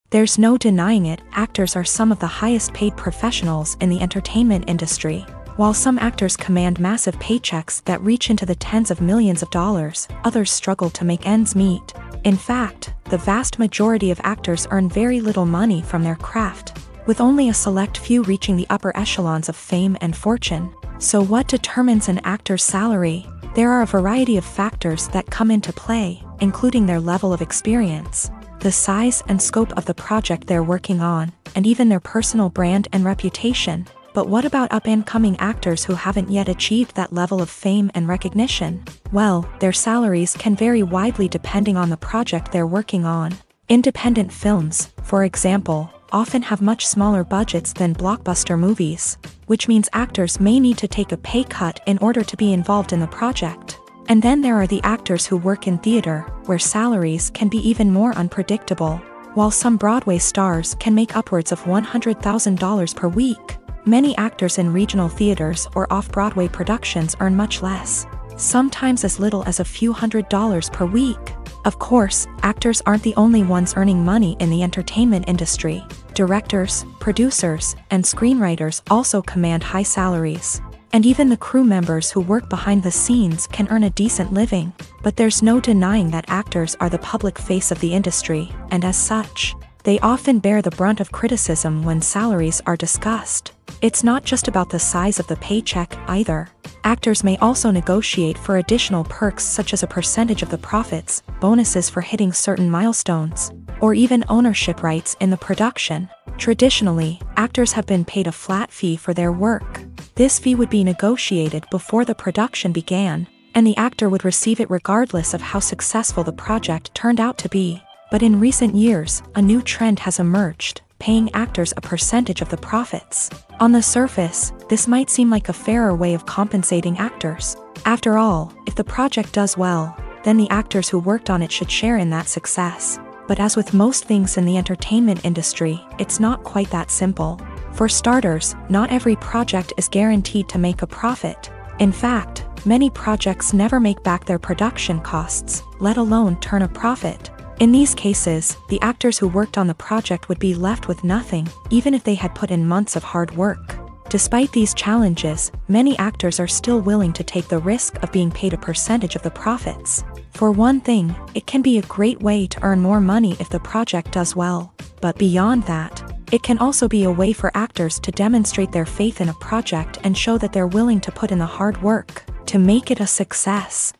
There's no denying it, actors are some of the highest paid professionals in the entertainment industry. While some actors command massive paychecks that reach into the tens of millions of dollars, others struggle to make ends meet. In fact, the vast majority of actors earn very little money from their craft, with only a select few reaching the upper echelons of fame and fortune. So what determines an actor's salary? There are a variety of factors that come into play, including their level of experience, the size and scope of the project they're working on, and even their personal brand and reputation. But what about up-and-coming actors who haven't yet achieved that level of fame and recognition? Well, their salaries can vary widely depending on the project they're working on. Independent films, for example, often have much smaller budgets than blockbuster movies, which means actors may need to take a pay cut in order to be involved in the project. And then there are the actors who work in theater, where salaries can be even more unpredictable. While some Broadway stars can make upwards of $100,000 per week, many actors in regional theaters or off-Broadway productions earn much less, sometimes as little as a few $100s per week. Of course, actors aren't the only ones earning money in the entertainment industry. Directors, producers, and screenwriters also command high salaries. And even the crew members who work behind the scenes can earn a decent living. But there's no denying that actors are the public face of the industry, and as such, they often bear the brunt of criticism when salaries are discussed. It's not just about the size of the paycheck, either. Actors may also negotiate for additional perks such as a percentage of the profits, bonuses for hitting certain milestones, or even ownership rights in the production. Traditionally, actors have been paid a flat fee for their work. This fee would be negotiated before the production began, and the actor would receive it regardless of how successful the project turned out to be. But in recent years, a new trend has emerged, paying actors a percentage of the profits. On the surface, this might seem like a fairer way of compensating actors. After all, if the project does well, then the actors who worked on it should share in that success. But as with most things in the entertainment industry, it's not quite that simple. For starters, not every project is guaranteed to make a profit. In fact, many projects never make back their production costs, let alone turn a profit. In these cases, the actors who worked on the project would be left with nothing, even if they had put in months of hard work. Despite these challenges, many actors are still willing to take the risk of being paid a percentage of the profits. For one thing, it can be a great way to earn more money if the project does well. But beyond that, it can also be a way for actors to demonstrate their faith in a project and show that they're willing to put in the hard work to make it a success.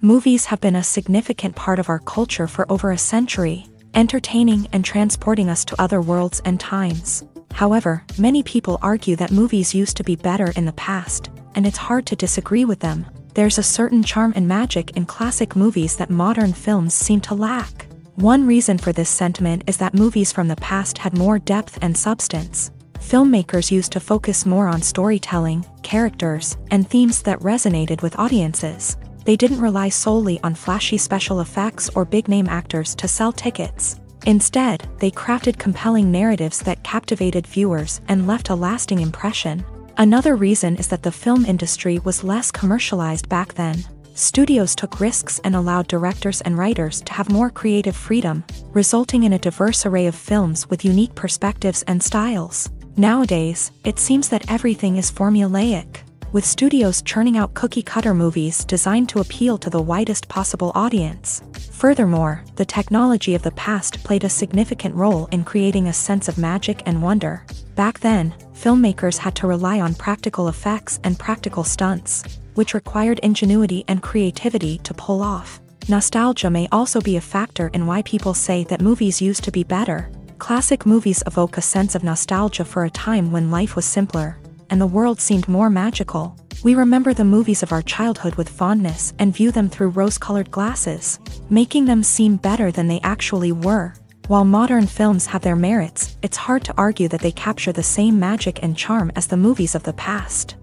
Movies have been a significant part of our culture for over a century, entertaining and transporting us to other worlds and times. However, many people argue that movies used to be better in the past, and it's hard to disagree with them. There's a certain charm and magic in classic movies that modern films seem to lack. One reason for this sentiment is that movies from the past had more depth and substance. Filmmakers used to focus more on storytelling, characters, and themes that resonated with audiences. They didn't rely solely on flashy special effects or big-name actors to sell tickets. Instead, they crafted compelling narratives that captivated viewers and left a lasting impression. Another reason is that the film industry was less commercialized back then. Studios took risks and allowed directors and writers to have more creative freedom, resulting in a diverse array of films with unique perspectives and styles. Nowadays, it seems that everything is formulaic, with studios churning out cookie-cutter movies designed to appeal to the widest possible audience. Furthermore, the technology of the past played a significant role in creating a sense of magic and wonder. Back then, filmmakers had to rely on practical effects and practical stunts, which required ingenuity and creativity to pull off. Nostalgia may also be a factor in why people say that movies used to be better. Classic movies evoke a sense of nostalgia for a time when life was simpler, and the world seemed more magical. We remember the movies of our childhood with fondness and view them through rose-colored glasses, making them seem better than they actually were. While modern films have their merits, it's hard to argue that they capture the same magic and charm as the movies of the past.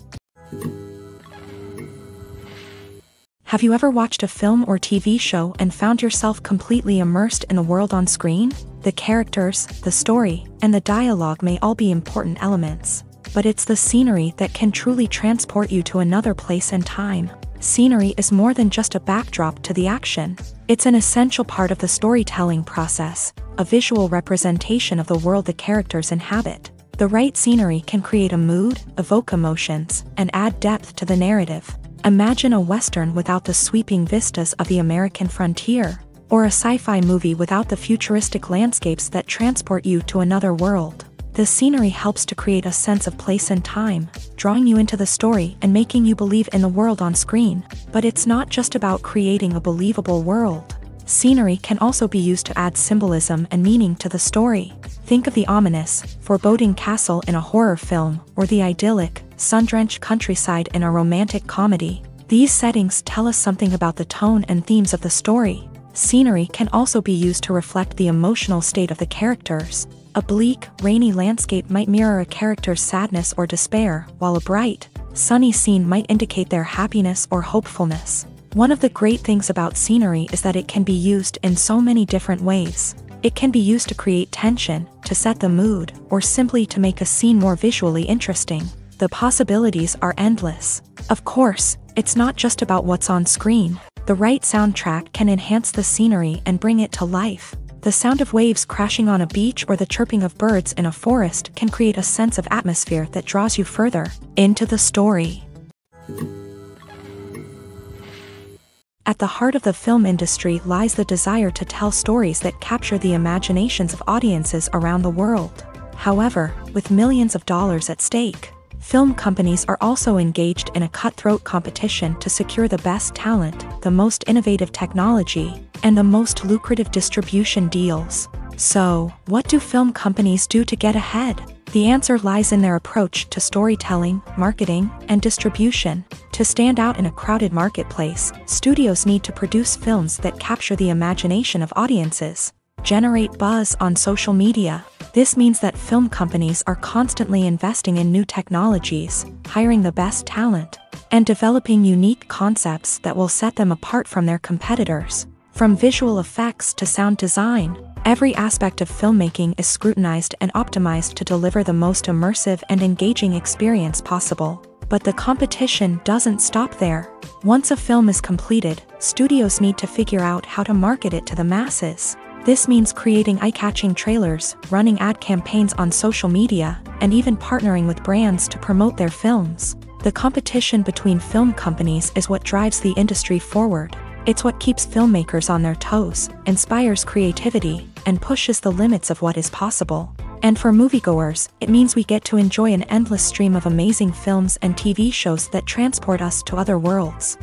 Have you ever watched a film or TV show and found yourself completely immersed in the world on screen? The characters, the story, and the dialogue may all be important elements, but it's the scenery that can truly transport you to another place and time. Scenery is more than just a backdrop to the action. It's an essential part of the storytelling process, a visual representation of the world the characters inhabit. The right scenery can create a mood, evoke emotions, and add depth to the narrative. Imagine a Western without the sweeping vistas of the American frontier, or a sci-fi movie without the futuristic landscapes that transport you to another world. The scenery helps to create a sense of place and time, drawing you into the story and making you believe in the world on screen. But it's not just about creating a believable world. Scenery can also be used to add symbolism and meaning to the story. Think of the ominous, foreboding castle in a horror film, or the idyllic, sun-drenched countryside in a romantic comedy. These settings tell us something about the tone and themes of the story. Scenery can also be used to reflect the emotional state of the characters. A bleak, rainy landscape might mirror a character's sadness or despair, while a bright, sunny scene might indicate their happiness or hopefulness. One of the great things about scenery is that it can be used in so many different ways. It can be used to create tension, to set the mood, or simply to make a scene more visually interesting. The possibilities are endless. Of course, it's not just about what's on screen. The right soundtrack can enhance the scenery and bring it to life. The sound of waves crashing on a beach or the chirping of birds in a forest can create a sense of atmosphere that draws you further into the story. At the heart of the film industry lies the desire to tell stories that capture the imaginations of audiences around the world. However, with millions of dollars at stake, film companies are also engaged in a cutthroat competition to secure the best talent, the most innovative technology, and the most lucrative distribution deals. So, what do film companies do to get ahead? The answer lies in their approach to storytelling, marketing, and distribution. To stand out in a crowded marketplace, studios need to produce films that capture the imagination of audiences, generate buzz on social media. This means that film companies are constantly investing in new technologies, hiring the best talent, and developing unique concepts that will set them apart from their competitors. From visual effects to sound design, every aspect of filmmaking is scrutinized and optimized to deliver the most immersive and engaging experience possible. But the competition doesn't stop there. Once a film is completed, studios need to figure out how to market it to the masses. This means creating eye-catching trailers, running ad campaigns on social media, and even partnering with brands to promote their films. The competition between film companies is what drives the industry forward. It's what keeps filmmakers on their toes, inspires creativity, and pushes the limits of what is possible. And for moviegoers, it means we get to enjoy an endless stream of amazing films and TV shows that transport us to other worlds.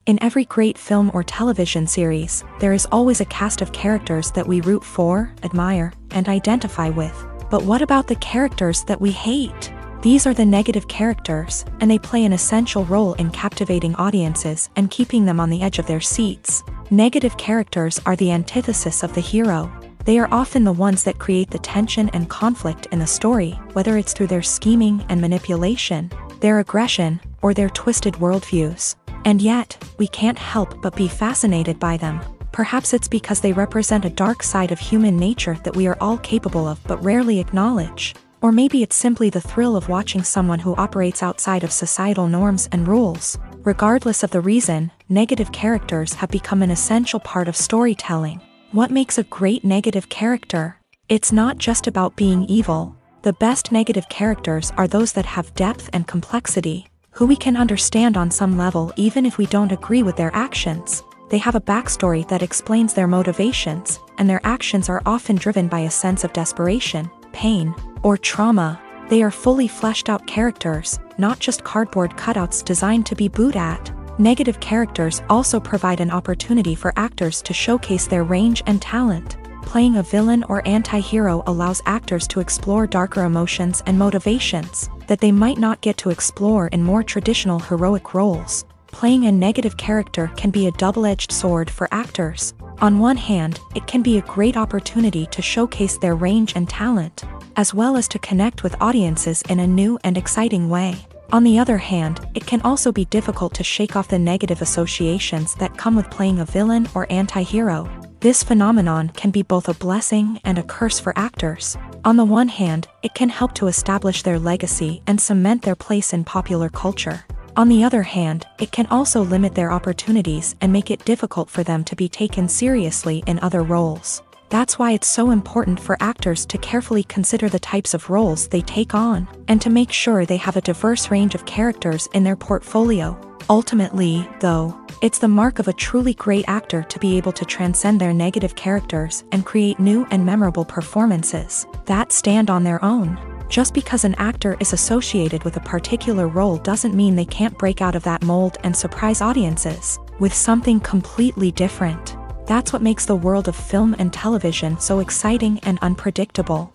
In every great film or television series, there is always a cast of characters that we root for, admire, and identify with. But what about the characters that we hate? These are the negative characters, and they play an essential role in captivating audiences and keeping them on the edge of their seats. Negative characters are the antithesis of the hero. They are often the ones that create the tension and conflict in the story, whether it's through their scheming and manipulation, their aggression, or their twisted worldviews. And yet, we can't help but be fascinated by them. Perhaps it's because they represent a dark side of human nature that we are all capable of but rarely acknowledge. Or maybe it's simply the thrill of watching someone who operates outside of societal norms and rules. Regardless of the reason, negative characters have become an essential part of storytelling. What makes a great negative character? It's not just about being evil. The best negative characters are those that have depth and complexity, who we can understand on some level even if we don't agree with their actions. They have a backstory that explains their motivations, and their actions are often driven by a sense of desperation, pain, or trauma. They are fully fleshed out characters, not just cardboard cutouts designed to be booed at. Negative characters also provide an opportunity for actors to showcase their range and talent. Playing a villain or anti-hero allows actors to explore darker emotions and motivations that they might not get to explore in more traditional heroic roles. Playing a negative character can be a double-edged sword for actors. On one hand, it can be a great opportunity to showcase their range and talent, as well as to connect with audiences in a new and exciting way. On the other hand, it can also be difficult to shake off the negative associations that come with playing a villain or anti-hero. This phenomenon can be both a blessing and a curse for actors. On the one hand, it can help to establish their legacy and cement their place in popular culture. On the other hand, it can also limit their opportunities and make it difficult for them to be taken seriously in other roles. That's why it's so important for actors to carefully consider the types of roles they take on, and to make sure they have a diverse range of characters in their portfolio. Ultimately, though, it's the mark of a truly great actor to be able to transcend their negative characters and create new and memorable performances that stand on their own. Just because an actor is associated with a particular role doesn't mean they can't break out of that mold and surprise audiences with something completely different. That's what makes the world of film and television so exciting and unpredictable.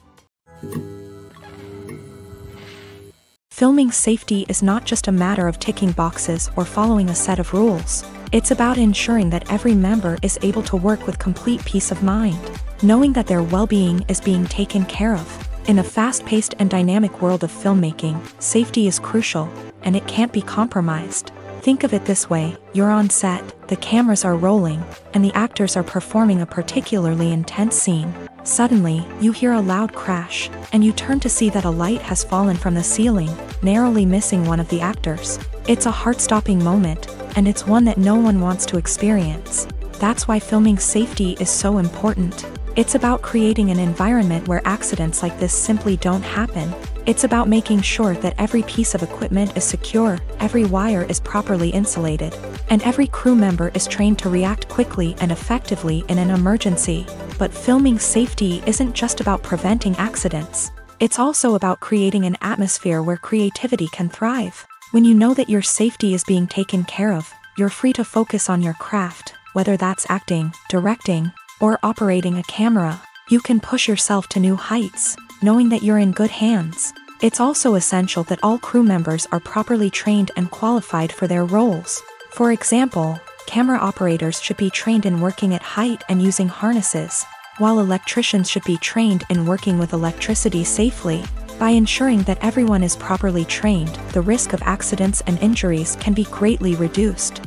Filming safety is not just a matter of ticking boxes or following a set of rules. It's about ensuring that every member is able to work with complete peace of mind, knowing that their well-being is being taken care of. In a fast-paced and dynamic world of filmmaking, safety is crucial, and it can't be compromised. Think of it this way: you're on set, the cameras are rolling, and the actors are performing a particularly intense scene. Suddenly, you hear a loud crash, and you turn to see that a light has fallen from the ceiling, narrowly missing one of the actors. It's a heart-stopping moment, and it's one that no one wants to experience. That's why filming safety is so important. It's about creating an environment where accidents like this simply don't happen. It's about making sure that every piece of equipment is secure, every wire is properly insulated, and every crew member is trained to react quickly and effectively in an emergency. But filming safety isn't just about preventing accidents. It's also about creating an atmosphere where creativity can thrive. When you know that your safety is being taken care of, you're free to focus on your craft, whether that's acting, directing, or operating a camera. You can push yourself to new heights, knowing that you're in good hands. It's also essential that all crew members are properly trained and qualified for their roles. For example, camera operators should be trained in working at height and using harnesses, while electricians should be trained in working with electricity safely. By ensuring that everyone is properly trained, the risk of accidents and injuries can be greatly reduced.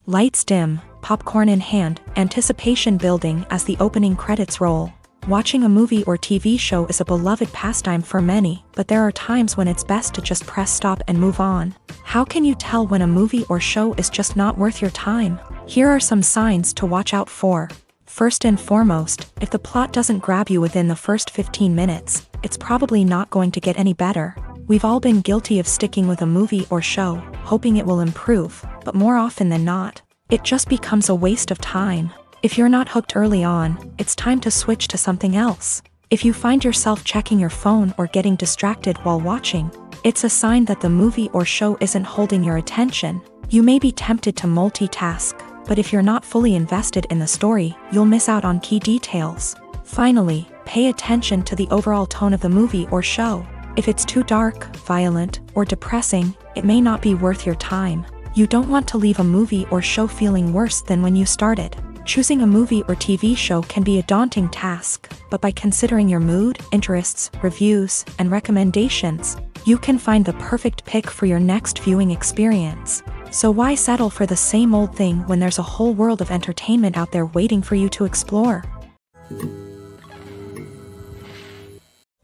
Lights dim, popcorn in hand, anticipation building as the opening credits roll. Watching a movie or TV show is a beloved pastime for many, but there are times when it's best to just press stop and move on. How can you tell when a movie or show is just not worth your time? Here are some signs to watch out for. First and foremost, if the plot doesn't grab you within the first 15 minutes, it's probably not going to get any better. We've all been guilty of sticking with a movie or show, hoping it will improve, but more often than not, it just becomes a waste of time. If you're not hooked early on, it's time to switch to something else. If you find yourself checking your phone or getting distracted while watching, it's a sign that the movie or show isn't holding your attention. You may be tempted to multitask, but if you're not fully invested in the story, you'll miss out on key details. Finally, pay attention to the overall tone of the movie or show. If it's too dark, violent, or depressing, it may not be worth your time. You don't want to leave a movie or show feeling worse than when you started. Choosing a movie or TV show can be a daunting task, but by considering your mood, interests, reviews, and recommendations, you can find the perfect pick for your next viewing experience. So why settle for the same old thing when there's a whole world of entertainment out there waiting for you to explore?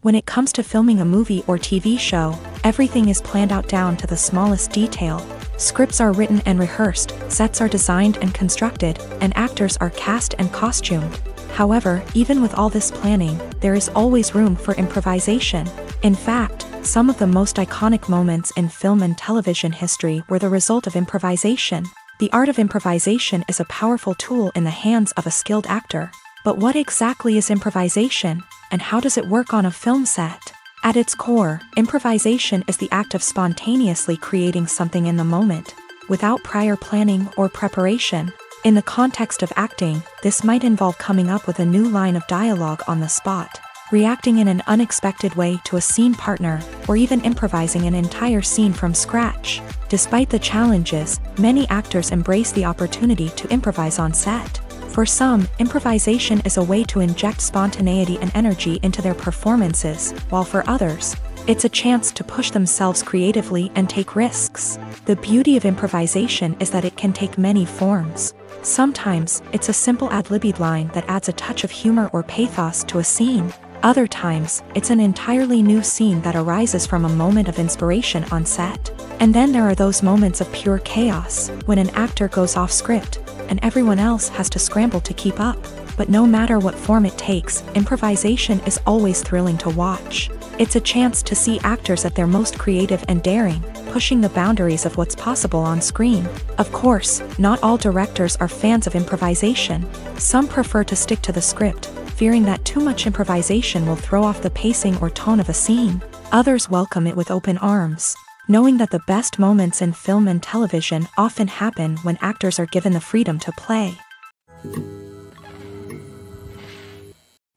When it comes to filming a movie or TV show, everything is planned out down to the smallest detail. Scripts are written and rehearsed, sets are designed and constructed, and actors are cast and costumed. However, even with all this planning, there is always room for improvisation. In fact, some of the most iconic moments in film and television history were the result of improvisation. The art of improvisation is a powerful tool in the hands of a skilled actor. But what exactly is improvisation, and how does it work on a film set? At its core, improvisation is the act of spontaneously creating something in the moment, without prior planning or preparation. In the context of acting, this might involve coming up with a new line of dialogue on the spot, reacting in an unexpected way to a scene partner, or even improvising an entire scene from scratch. Despite the challenges, many actors embrace the opportunity to improvise on set. For some, improvisation is a way to inject spontaneity and energy into their performances, while for others, it's a chance to push themselves creatively and take risks. The beauty of improvisation is that it can take many forms. Sometimes, it's a simple ad-libbed line that adds a touch of humor or pathos to a scene. Other times, it's an entirely new scene that arises from a moment of inspiration on set. And then there are those moments of pure chaos, when an actor goes off script, and everyone else has to scramble to keep up. But no matter what form it takes, improvisation is always thrilling to watch. It's a chance to see actors at their most creative and daring, pushing the boundaries of what's possible on screen. Of course, not all directors are fans of improvisation. Some prefer to stick to the script, fearing that too much improvisation will throw off the pacing or tone of a scene. Others welcome it with open arms, knowing that the best moments in film and television often happen when actors are given the freedom to play.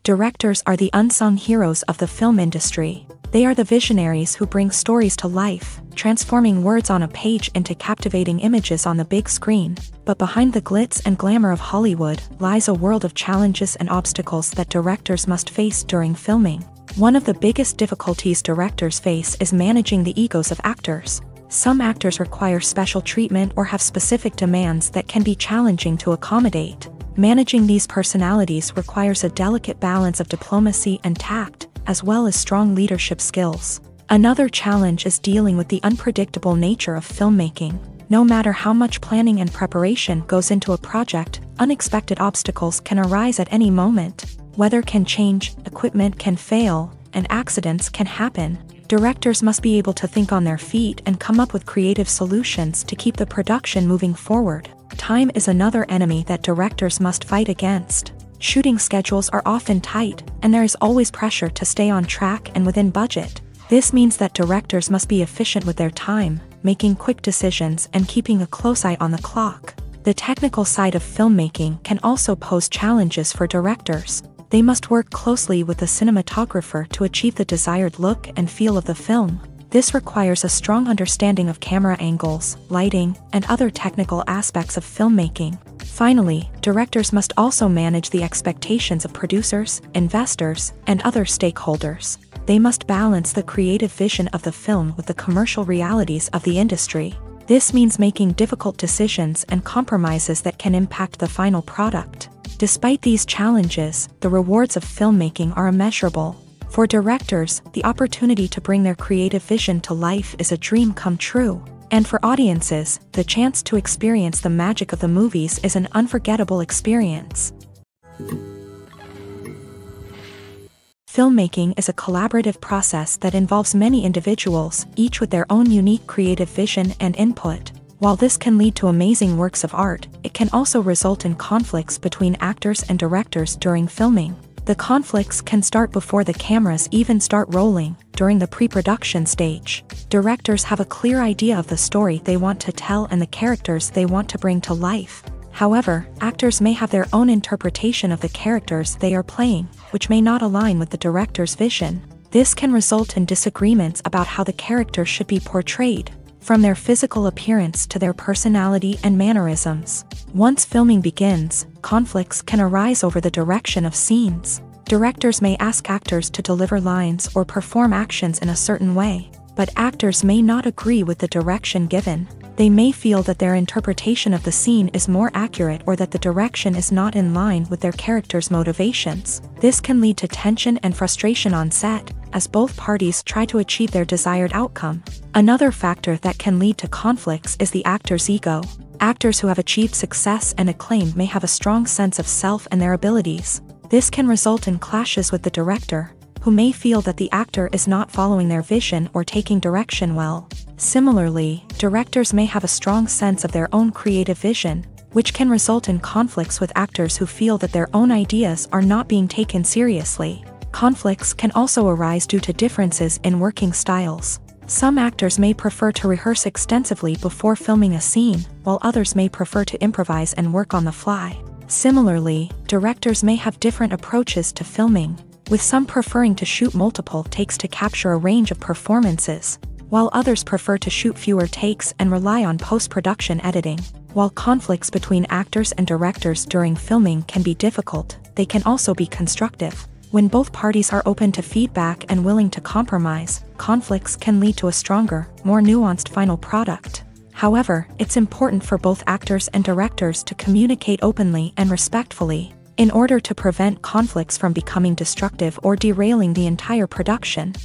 Directors are the unsung heroes of the film industry. They are the visionaries who bring stories to life, transforming words on a page into captivating images on the big screen. But behind the glitz and glamour of Hollywood lies a world of challenges and obstacles that directors must face during filming. One of the biggest difficulties directors face is managing the egos of actors. Some actors require special treatment or have specific demands that can be challenging to accommodate. Managing these personalities requires a delicate balance of diplomacy and tact, as well as strong leadership skills. Another challenge is dealing with the unpredictable nature of filmmaking. No matter how much planning and preparation goes into a project, unexpected obstacles can arise at any moment. Weather can change, equipment can fail, and accidents can happen. Directors must be able to think on their feet and come up with creative solutions to keep the production moving forward. Time is another enemy that directors must fight against. Shooting schedules are often tight, and there is always pressure to stay on track and within budget. This means that directors must be efficient with their time, making quick decisions and keeping a close eye on the clock. The technical side of filmmaking can also pose challenges for directors. They must work closely with the cinematographer to achieve the desired look and feel of the film. This requires a strong understanding of camera angles, lighting, and other technical aspects of filmmaking. Finally, directors must also manage the expectations of producers, investors, and other stakeholders. They must balance the creative vision of the film with the commercial realities of the industry. This means making difficult decisions and compromises that can impact the final product. Despite these challenges, the rewards of filmmaking are immeasurable. For directors, the opportunity to bring their creative vision to life is a dream come true. And for audiences, the chance to experience the magic of the movies is an unforgettable experience. Filmmaking is a collaborative process that involves many individuals, each with their own unique creative vision and input. While this can lead to amazing works of art, it can also result in conflicts between actors and directors during filming. The conflicts can start before the cameras even start rolling, during the pre-production stage. Directors have a clear idea of the story they want to tell and the characters they want to bring to life. However, actors may have their own interpretation of the characters they are playing, which may not align with the director's vision. This can result in disagreements about how the characters should be portrayed, from their physical appearance to their personality and mannerisms. Once filming begins, conflicts can arise over the direction of scenes. Directors may ask actors to deliver lines or perform actions in a certain way, but actors may not agree with the direction given. They may feel that their interpretation of the scene is more accurate or that the direction is not in line with their character's motivations. This can lead to tension and frustration on set, as both parties try to achieve their desired outcome. Another factor that can lead to conflicts is the actor's ego. Actors who have achieved success and acclaim may have a strong sense of self and their abilities. This can result in clashes with the director, who may feel that the actor is not following their vision or taking direction well. Similarly, directors may have a strong sense of their own creative vision, which can result in conflicts with actors who feel that their own ideas are not being taken seriously. Conflicts can also arise due to differences in working styles. Some actors may prefer to rehearse extensively before filming a scene, while others may prefer to improvise and work on the fly. Similarly, directors may have different approaches to filming, with some preferring to shoot multiple takes to capture a range of performances, while others prefer to shoot fewer takes and rely on post-production editing. While conflicts between actors and directors during filming can be difficult, they can also be constructive. When both parties are open to feedback and willing to compromise, conflicts can lead to a stronger, more nuanced final product. However, it's important for both actors and directors to communicate openly and respectfully, in order to prevent conflicts from becoming destructive or derailing the entire production.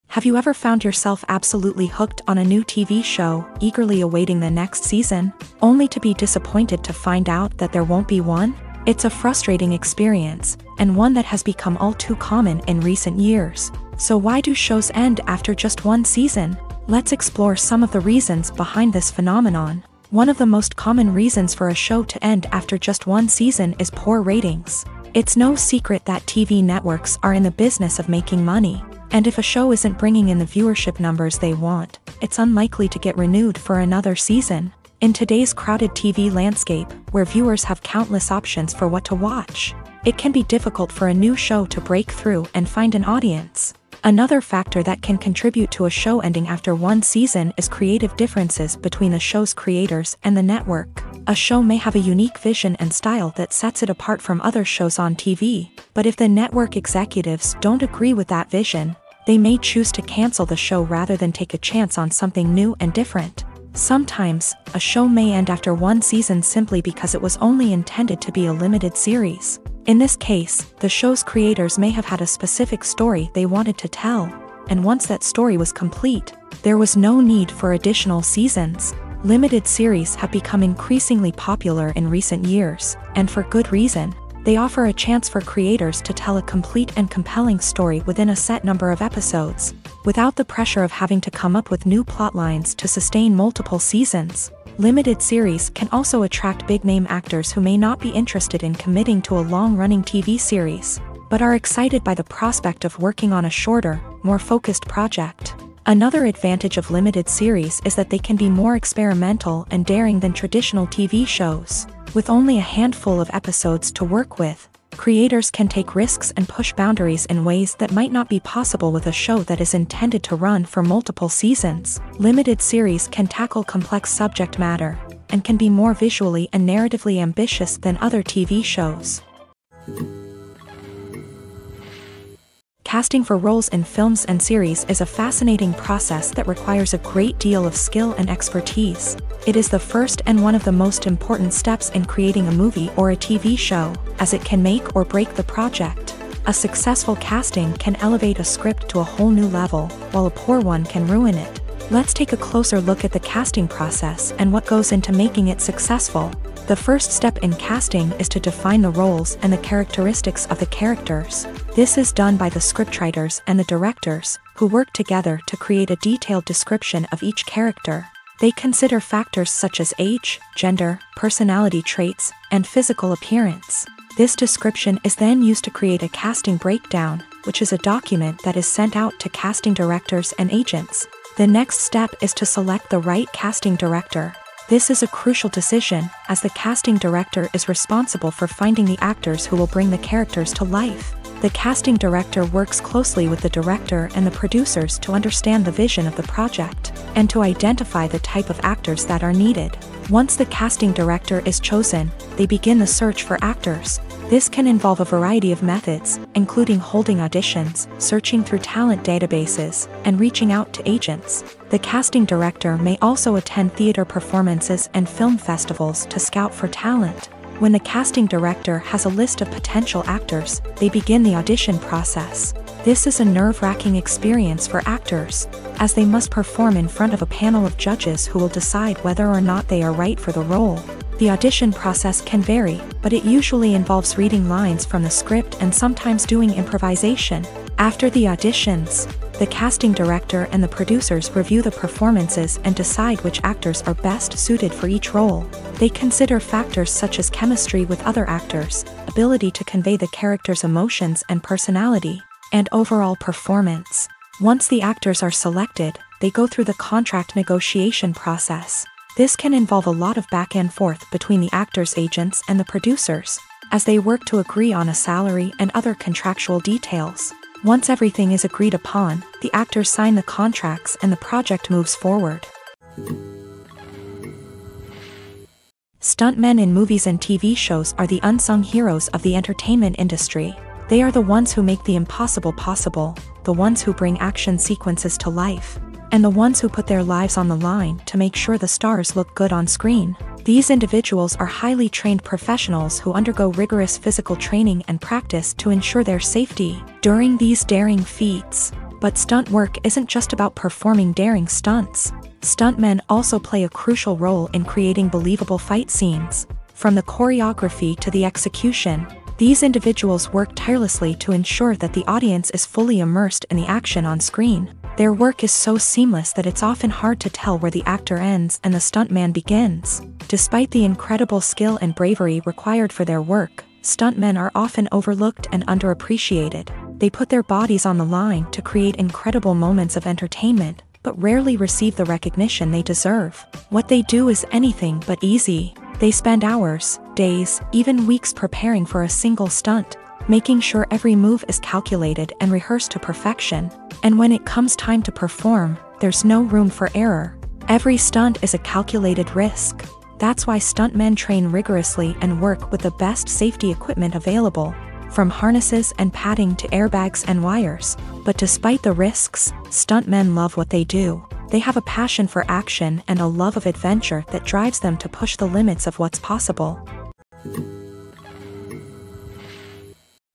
Have you ever found yourself absolutely hooked on a new TV show, eagerly awaiting the next season, only to be disappointed to find out that there won't be one? It's a frustrating experience, and one that has become all too common in recent years. So why do shows end after just one season? Let's explore some of the reasons behind this phenomenon. One of the most common reasons for a show to end after just one season is poor ratings. It's no secret that TV networks are in the business of making money, and if a show isn't bringing in the viewership numbers they want, it's unlikely to get renewed for another season. In today's crowded TV landscape, where viewers have countless options for what to watch, it can be difficult for a new show to break through and find an audience. Another factor that can contribute to a show ending after one season is creative differences between the show's creators and the network. A show may have a unique vision and style that sets it apart from other shows on TV, but if the network executives don't agree with that vision, they may choose to cancel the show rather than take a chance on something new and different. Sometimes, a show may end after one season simply because it was only intended to be a limited series. In this case, the show's creators may have had a specific story they wanted to tell, and once that story was complete, there was no need for additional seasons. Limited series have become increasingly popular in recent years, and for good reason. They offer a chance for creators to tell a complete and compelling story within a set number of episodes, without the pressure of having to come up with new plotlines to sustain multiple seasons. Limited series can also attract big-name actors who may not be interested in committing to a long-running TV series, but are excited by the prospect of working on a shorter, more focused project. Another advantage of limited series is that they can be more experimental and daring than traditional TV shows. With only a handful of episodes to work with, creators can take risks and push boundaries in ways that might not be possible with a show that is intended to run for multiple seasons. Limited series can tackle complex subject matter, and can be more visually and narratively ambitious than other TV shows. Casting for roles in films and series is a fascinating process that requires a great deal of skill and expertise. It is the first and one of the most important steps in creating a movie or a TV show, as it can make or break the project. A successful casting can elevate a script to a whole new level, while a poor one can ruin it. Let's take a closer look at the casting process and what goes into making it successful. The first step in casting is to define the roles and the characteristics of the characters. This is done by the scriptwriters and the directors, who work together to create a detailed description of each character. They consider factors such as age, gender, personality traits, and physical appearance. This description is then used to create a casting breakdown, which is a document that is sent out to casting directors and agents. The next step is to select the right casting director. This is a crucial decision, as the casting director is responsible for finding the actors who will bring the characters to life. The casting director works closely with the director and the producers to understand the vision of the project, and to identify the type of actors that are needed. Once the casting director is chosen, they begin the search for actors. This can involve a variety of methods, including holding auditions, searching through talent databases, and reaching out to agents. The casting director may also attend theater performances and film festivals to scout for talent. When the casting director has a list of potential actors, they begin the audition process. This is a nerve-wracking experience for actors, as they must perform in front of a panel of judges who will decide whether or not they are right for the role. The audition process can vary, but it usually involves reading lines from the script and sometimes doing improvisation. After the auditions, the casting director and the producers review the performances and decide which actors are best suited for each role. They consider factors such as chemistry with other actors, ability to convey the character's emotions and personality, and overall performance. Once the actors are selected, they go through the contract negotiation process. This can involve a lot of back and forth between the actors' agents and the producers, as they work to agree on a salary and other contractual details. Once everything is agreed upon, the actors sign the contracts and the project moves forward. Stuntmen in movies and TV shows are the unsung heroes of the entertainment industry. They are the ones who make the impossible possible, the ones who bring action sequences to life, and the ones who put their lives on the line to make sure the stars look good on screen. These individuals are highly trained professionals who undergo rigorous physical training and practice to ensure their safety during these daring feats. But stunt work isn't just about performing daring stunts. Stuntmen also play a crucial role in creating believable fight scenes. From the choreography to the execution, these individuals work tirelessly to ensure that the audience is fully immersed in the action on screen. Their work is so seamless that it's often hard to tell where the actor ends and the stuntman begins. Despite the incredible skill and bravery required for their work, stuntmen are often overlooked and underappreciated. They put their bodies on the line to create incredible moments of entertainment, but rarely receive the recognition they deserve. What they do is anything but easy. They spend hours, days, even weeks preparing for a single stunt, making sure every move is calculated and rehearsed to perfection. And when it comes time to perform, there's no room for error. Every stunt is a calculated risk. That's why stuntmen train rigorously and work with the best safety equipment available, from harnesses and padding to airbags and wires. But despite the risks, stuntmen love what they do. They have a passion for action and a love of adventure that drives them to push the limits of what's possible.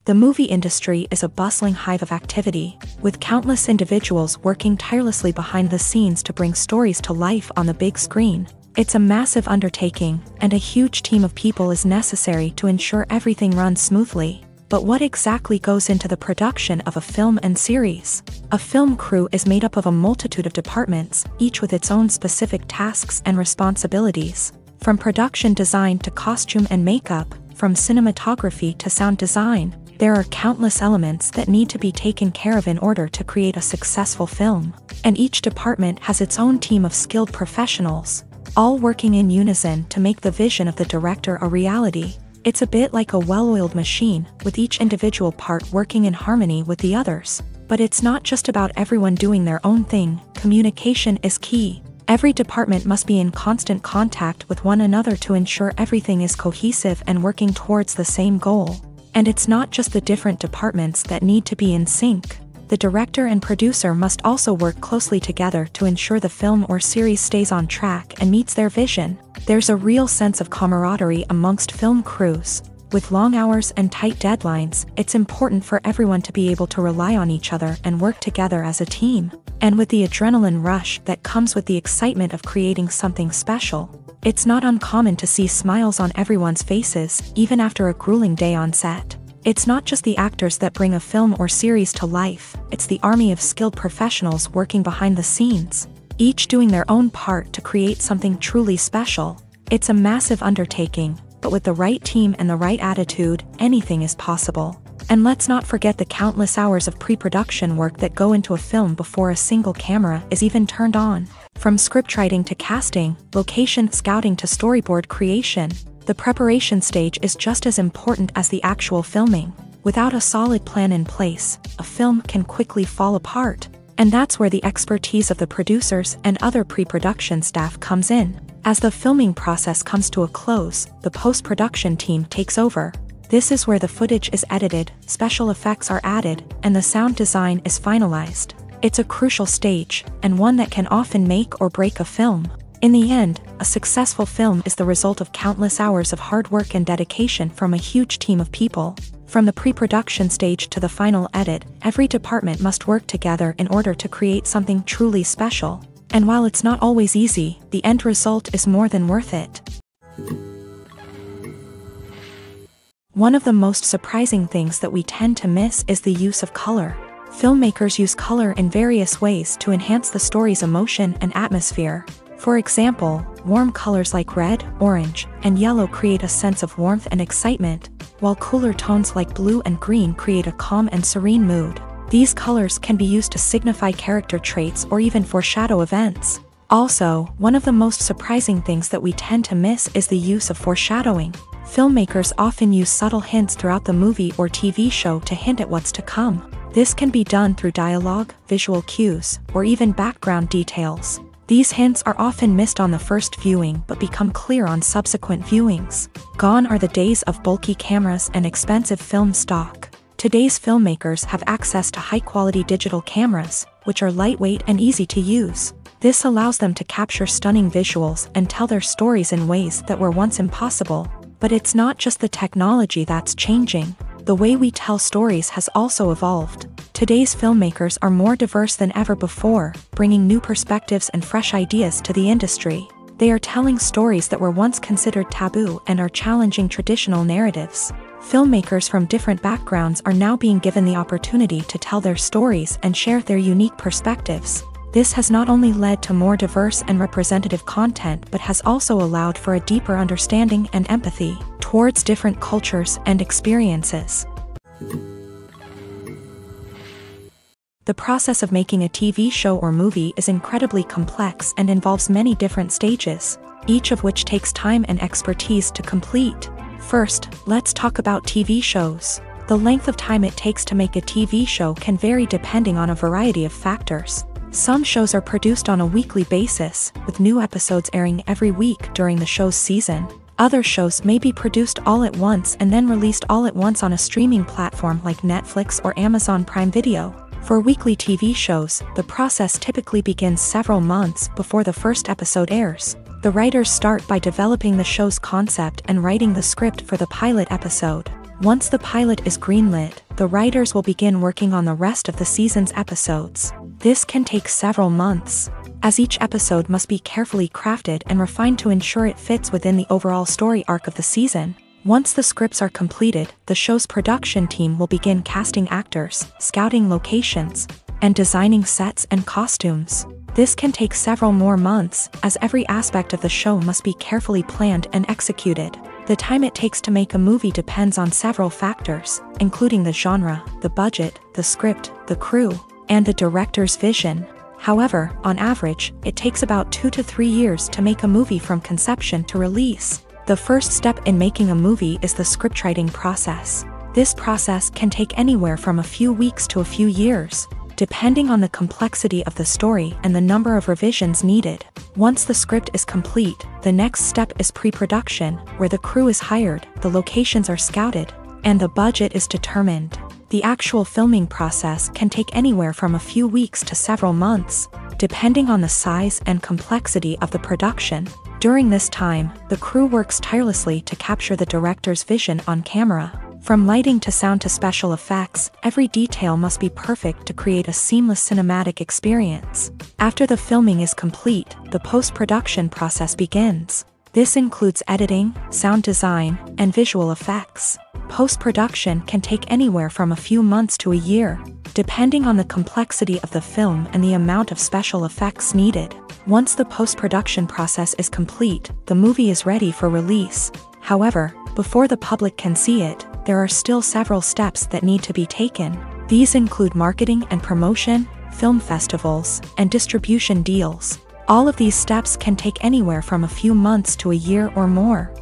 The movie industry is a bustling hive of activity, with countless individuals working tirelessly behind the scenes to bring stories to life on the big screen. It's a massive undertaking, and a huge team of people is necessary to ensure everything runs smoothly. But what exactly goes into the production of a film and series? A film crew is made up of a multitude of departments, each with its own specific tasks and responsibilities. From production design to costume and makeup, from cinematography to sound design, there are countless elements that need to be taken care of in order to create a successful film. And each department has its own team of skilled professionals, all working in unison to make the vision of the director a reality. It's a bit like a well-oiled machine, with each individual part working in harmony with the others. But it's not just about everyone doing their own thing. Communication is key. Every department must be in constant contact with one another to ensure everything is cohesive and working towards the same goal. And it's not just the different departments that need to be in sync. The director and producer must also work closely together to ensure the film or series stays on track and meets their vision. There's a real sense of camaraderie amongst film crews. With long hours and tight deadlines, it's important for everyone to be able to rely on each other and work together as a team. And with the adrenaline rush that comes with the excitement of creating something special, it's not uncommon to see smiles on everyone's faces, even after a grueling day on set. It's not just the actors that bring a film or series to life, it's the army of skilled professionals working behind the scenes, each doing their own part to create something truly special. It's a massive undertaking, but with the right team and the right attitude, anything is possible. And let's not forget the countless hours of pre-production work that go into a film before a single camera is even turned on. From scriptwriting to casting, location scouting to storyboard creation, the preparation stage is just as important as the actual filming. Without a solid plan in place, a film can quickly fall apart. And that's where the expertise of the producers and other pre-production staff comes in. As the filming process comes to a close, the post-production team takes over. This is where the footage is edited, special effects are added, and the sound design is finalized. It's a crucial stage, and one that can often make or break a film. In the end, a successful film is the result of countless hours of hard work and dedication from a huge team of people. From the pre-production stage to the final edit, every department must work together in order to create something truly special. And while it's not always easy, the end result is more than worth it. One of the most surprising things that we tend to miss is the use of color. Filmmakers use color in various ways to enhance the story's emotion and atmosphere. For example, warm colors like red, orange, and yellow create a sense of warmth and excitement, while cooler tones like blue and green create a calm and serene mood. These colors can be used to signify character traits or even foreshadow events. Also, one of the most surprising things that we tend to miss is the use of foreshadowing. Filmmakers often use subtle hints throughout the movie or TV show to hint at what's to come. This can be done through dialogue, visual cues, or even background details. These hints are often missed on the first viewing but become clear on subsequent viewings. Gone are the days of bulky cameras and expensive film stock. Today's filmmakers have access to high-quality digital cameras, which are lightweight and easy to use. This allows them to capture stunning visuals and tell their stories in ways that were once impossible. But it's not just the technology that's changing. The way we tell stories has also evolved. Today's filmmakers are more diverse than ever before, bringing new perspectives and fresh ideas to the industry. They are telling stories that were once considered taboo and are challenging traditional narratives. Filmmakers from different backgrounds are now being given the opportunity to tell their stories and share their unique perspectives. This has not only led to more diverse and representative content but has also allowed for a deeper understanding and empathy towards different cultures and experiences. The process of making a TV show or movie is incredibly complex and involves many different stages, each of which takes time and expertise to complete. First, let's talk about TV shows. The length of time it takes to make a TV show can vary depending on a variety of factors. Some shows are produced on a weekly basis, with new episodes airing every week during the show's season. Other shows may be produced all at once and then released all at once on a streaming platform like Netflix or Amazon Prime Video. For weekly TV shows, the process typically begins several months before the first episode airs. The writers start by developing the show's concept and writing the script for the pilot episode. Once the pilot is greenlit, the writers will begin working on the rest of the season's episodes. This can take several months, as each episode must be carefully crafted and refined to ensure it fits within the overall story arc of the season. Once the scripts are completed, the show's production team will begin casting actors, scouting locations, and designing sets and costumes. This can take several more months, as every aspect of the show must be carefully planned and executed. The time it takes to make a movie depends on several factors, including the genre, the budget, the script, the crew, and the director's vision. However, on average, it takes about 2 to 3 years to make a movie from conception to release. The first step in making a movie is the scriptwriting process. This process can take anywhere from a few weeks to a few years, depending on the complexity of the story and the number of revisions needed. Once the script is complete, the next step is pre-production, where the crew is hired, the locations are scouted, and the budget is determined. The actual filming process can take anywhere from a few weeks to several months, depending on the size and complexity of the production. During this time, the crew works tirelessly to capture the director's vision on camera. From lighting to sound to special effects, every detail must be perfect to create a seamless cinematic experience. After the filming is complete, the post-production process begins. This includes editing, sound design, and visual effects. Post-production can take anywhere from a few months to a year, depending on the complexity of the film and the amount of special effects needed. Once the post-production process is complete, the movie is ready for release. However, before the public can see it, there are still several steps that need to be taken. These include marketing and promotion, film festivals, and distribution deals. All of these steps can take anywhere from a few months to a year or more.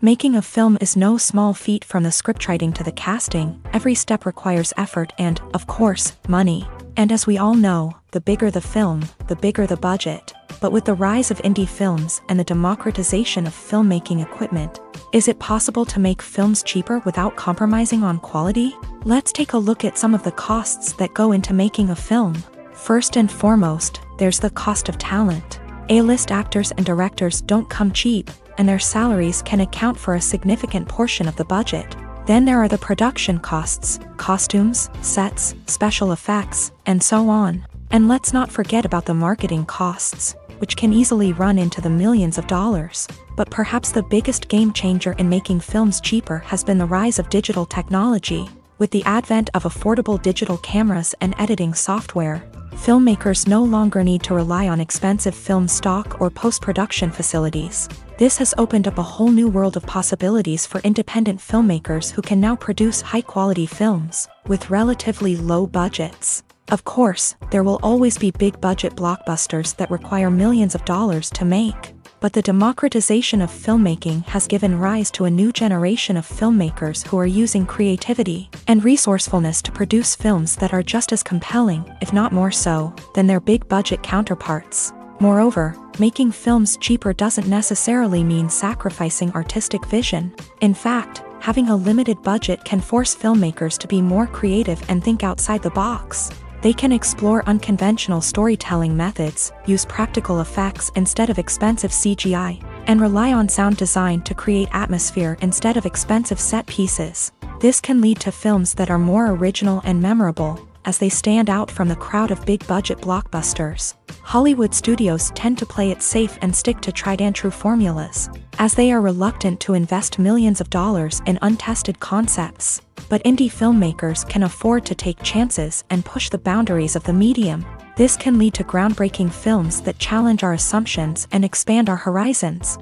Making a film is no small feat. From the scriptwriting to the casting, every step requires effort and, of course, money. And as we all know, the bigger the film, the bigger the budget. But with the rise of indie films and the democratization of filmmaking equipment, is it possible to make films cheaper without compromising on quality? Let's take a look at some of the costs that go into making a film. First and foremost, there's the cost of talent. A-list actors and directors don't come cheap, and their salaries can account for a significant portion of the budget. Then there are the production costs, costumes, sets, special effects, and so on. And let's not forget about the marketing costs, which can easily run into the millions of dollars. But perhaps the biggest game changer in making films cheaper has been the rise of digital technology. With the advent of affordable digital cameras and editing software, filmmakers no longer need to rely on expensive film stock or post-production facilities. This has opened up a whole new world of possibilities for independent filmmakers who can now produce high-quality films with relatively low budgets. Of course, there will always be big-budget blockbusters that require millions of dollars to make. But the democratization of filmmaking has given rise to a new generation of filmmakers who are using creativity and resourcefulness to produce films that are just as compelling, if not more so, than their big-budget counterparts. Moreover, making films cheaper doesn't necessarily mean sacrificing artistic vision. In fact, having a limited budget can force filmmakers to be more creative and think outside the box. They can explore unconventional storytelling methods, use practical effects instead of expensive CGI, and rely on sound design to create atmosphere instead of expensive set pieces. This can lead to films that are more original and memorable, as they stand out from the crowd of big-budget blockbusters. Hollywood studios tend to play it safe and stick to tried-and-true formulas, as they are reluctant to invest millions of dollars in untested concepts. But indie filmmakers can afford to take chances and push the boundaries of the medium. This can lead to groundbreaking films that challenge our assumptions and expand our horizons.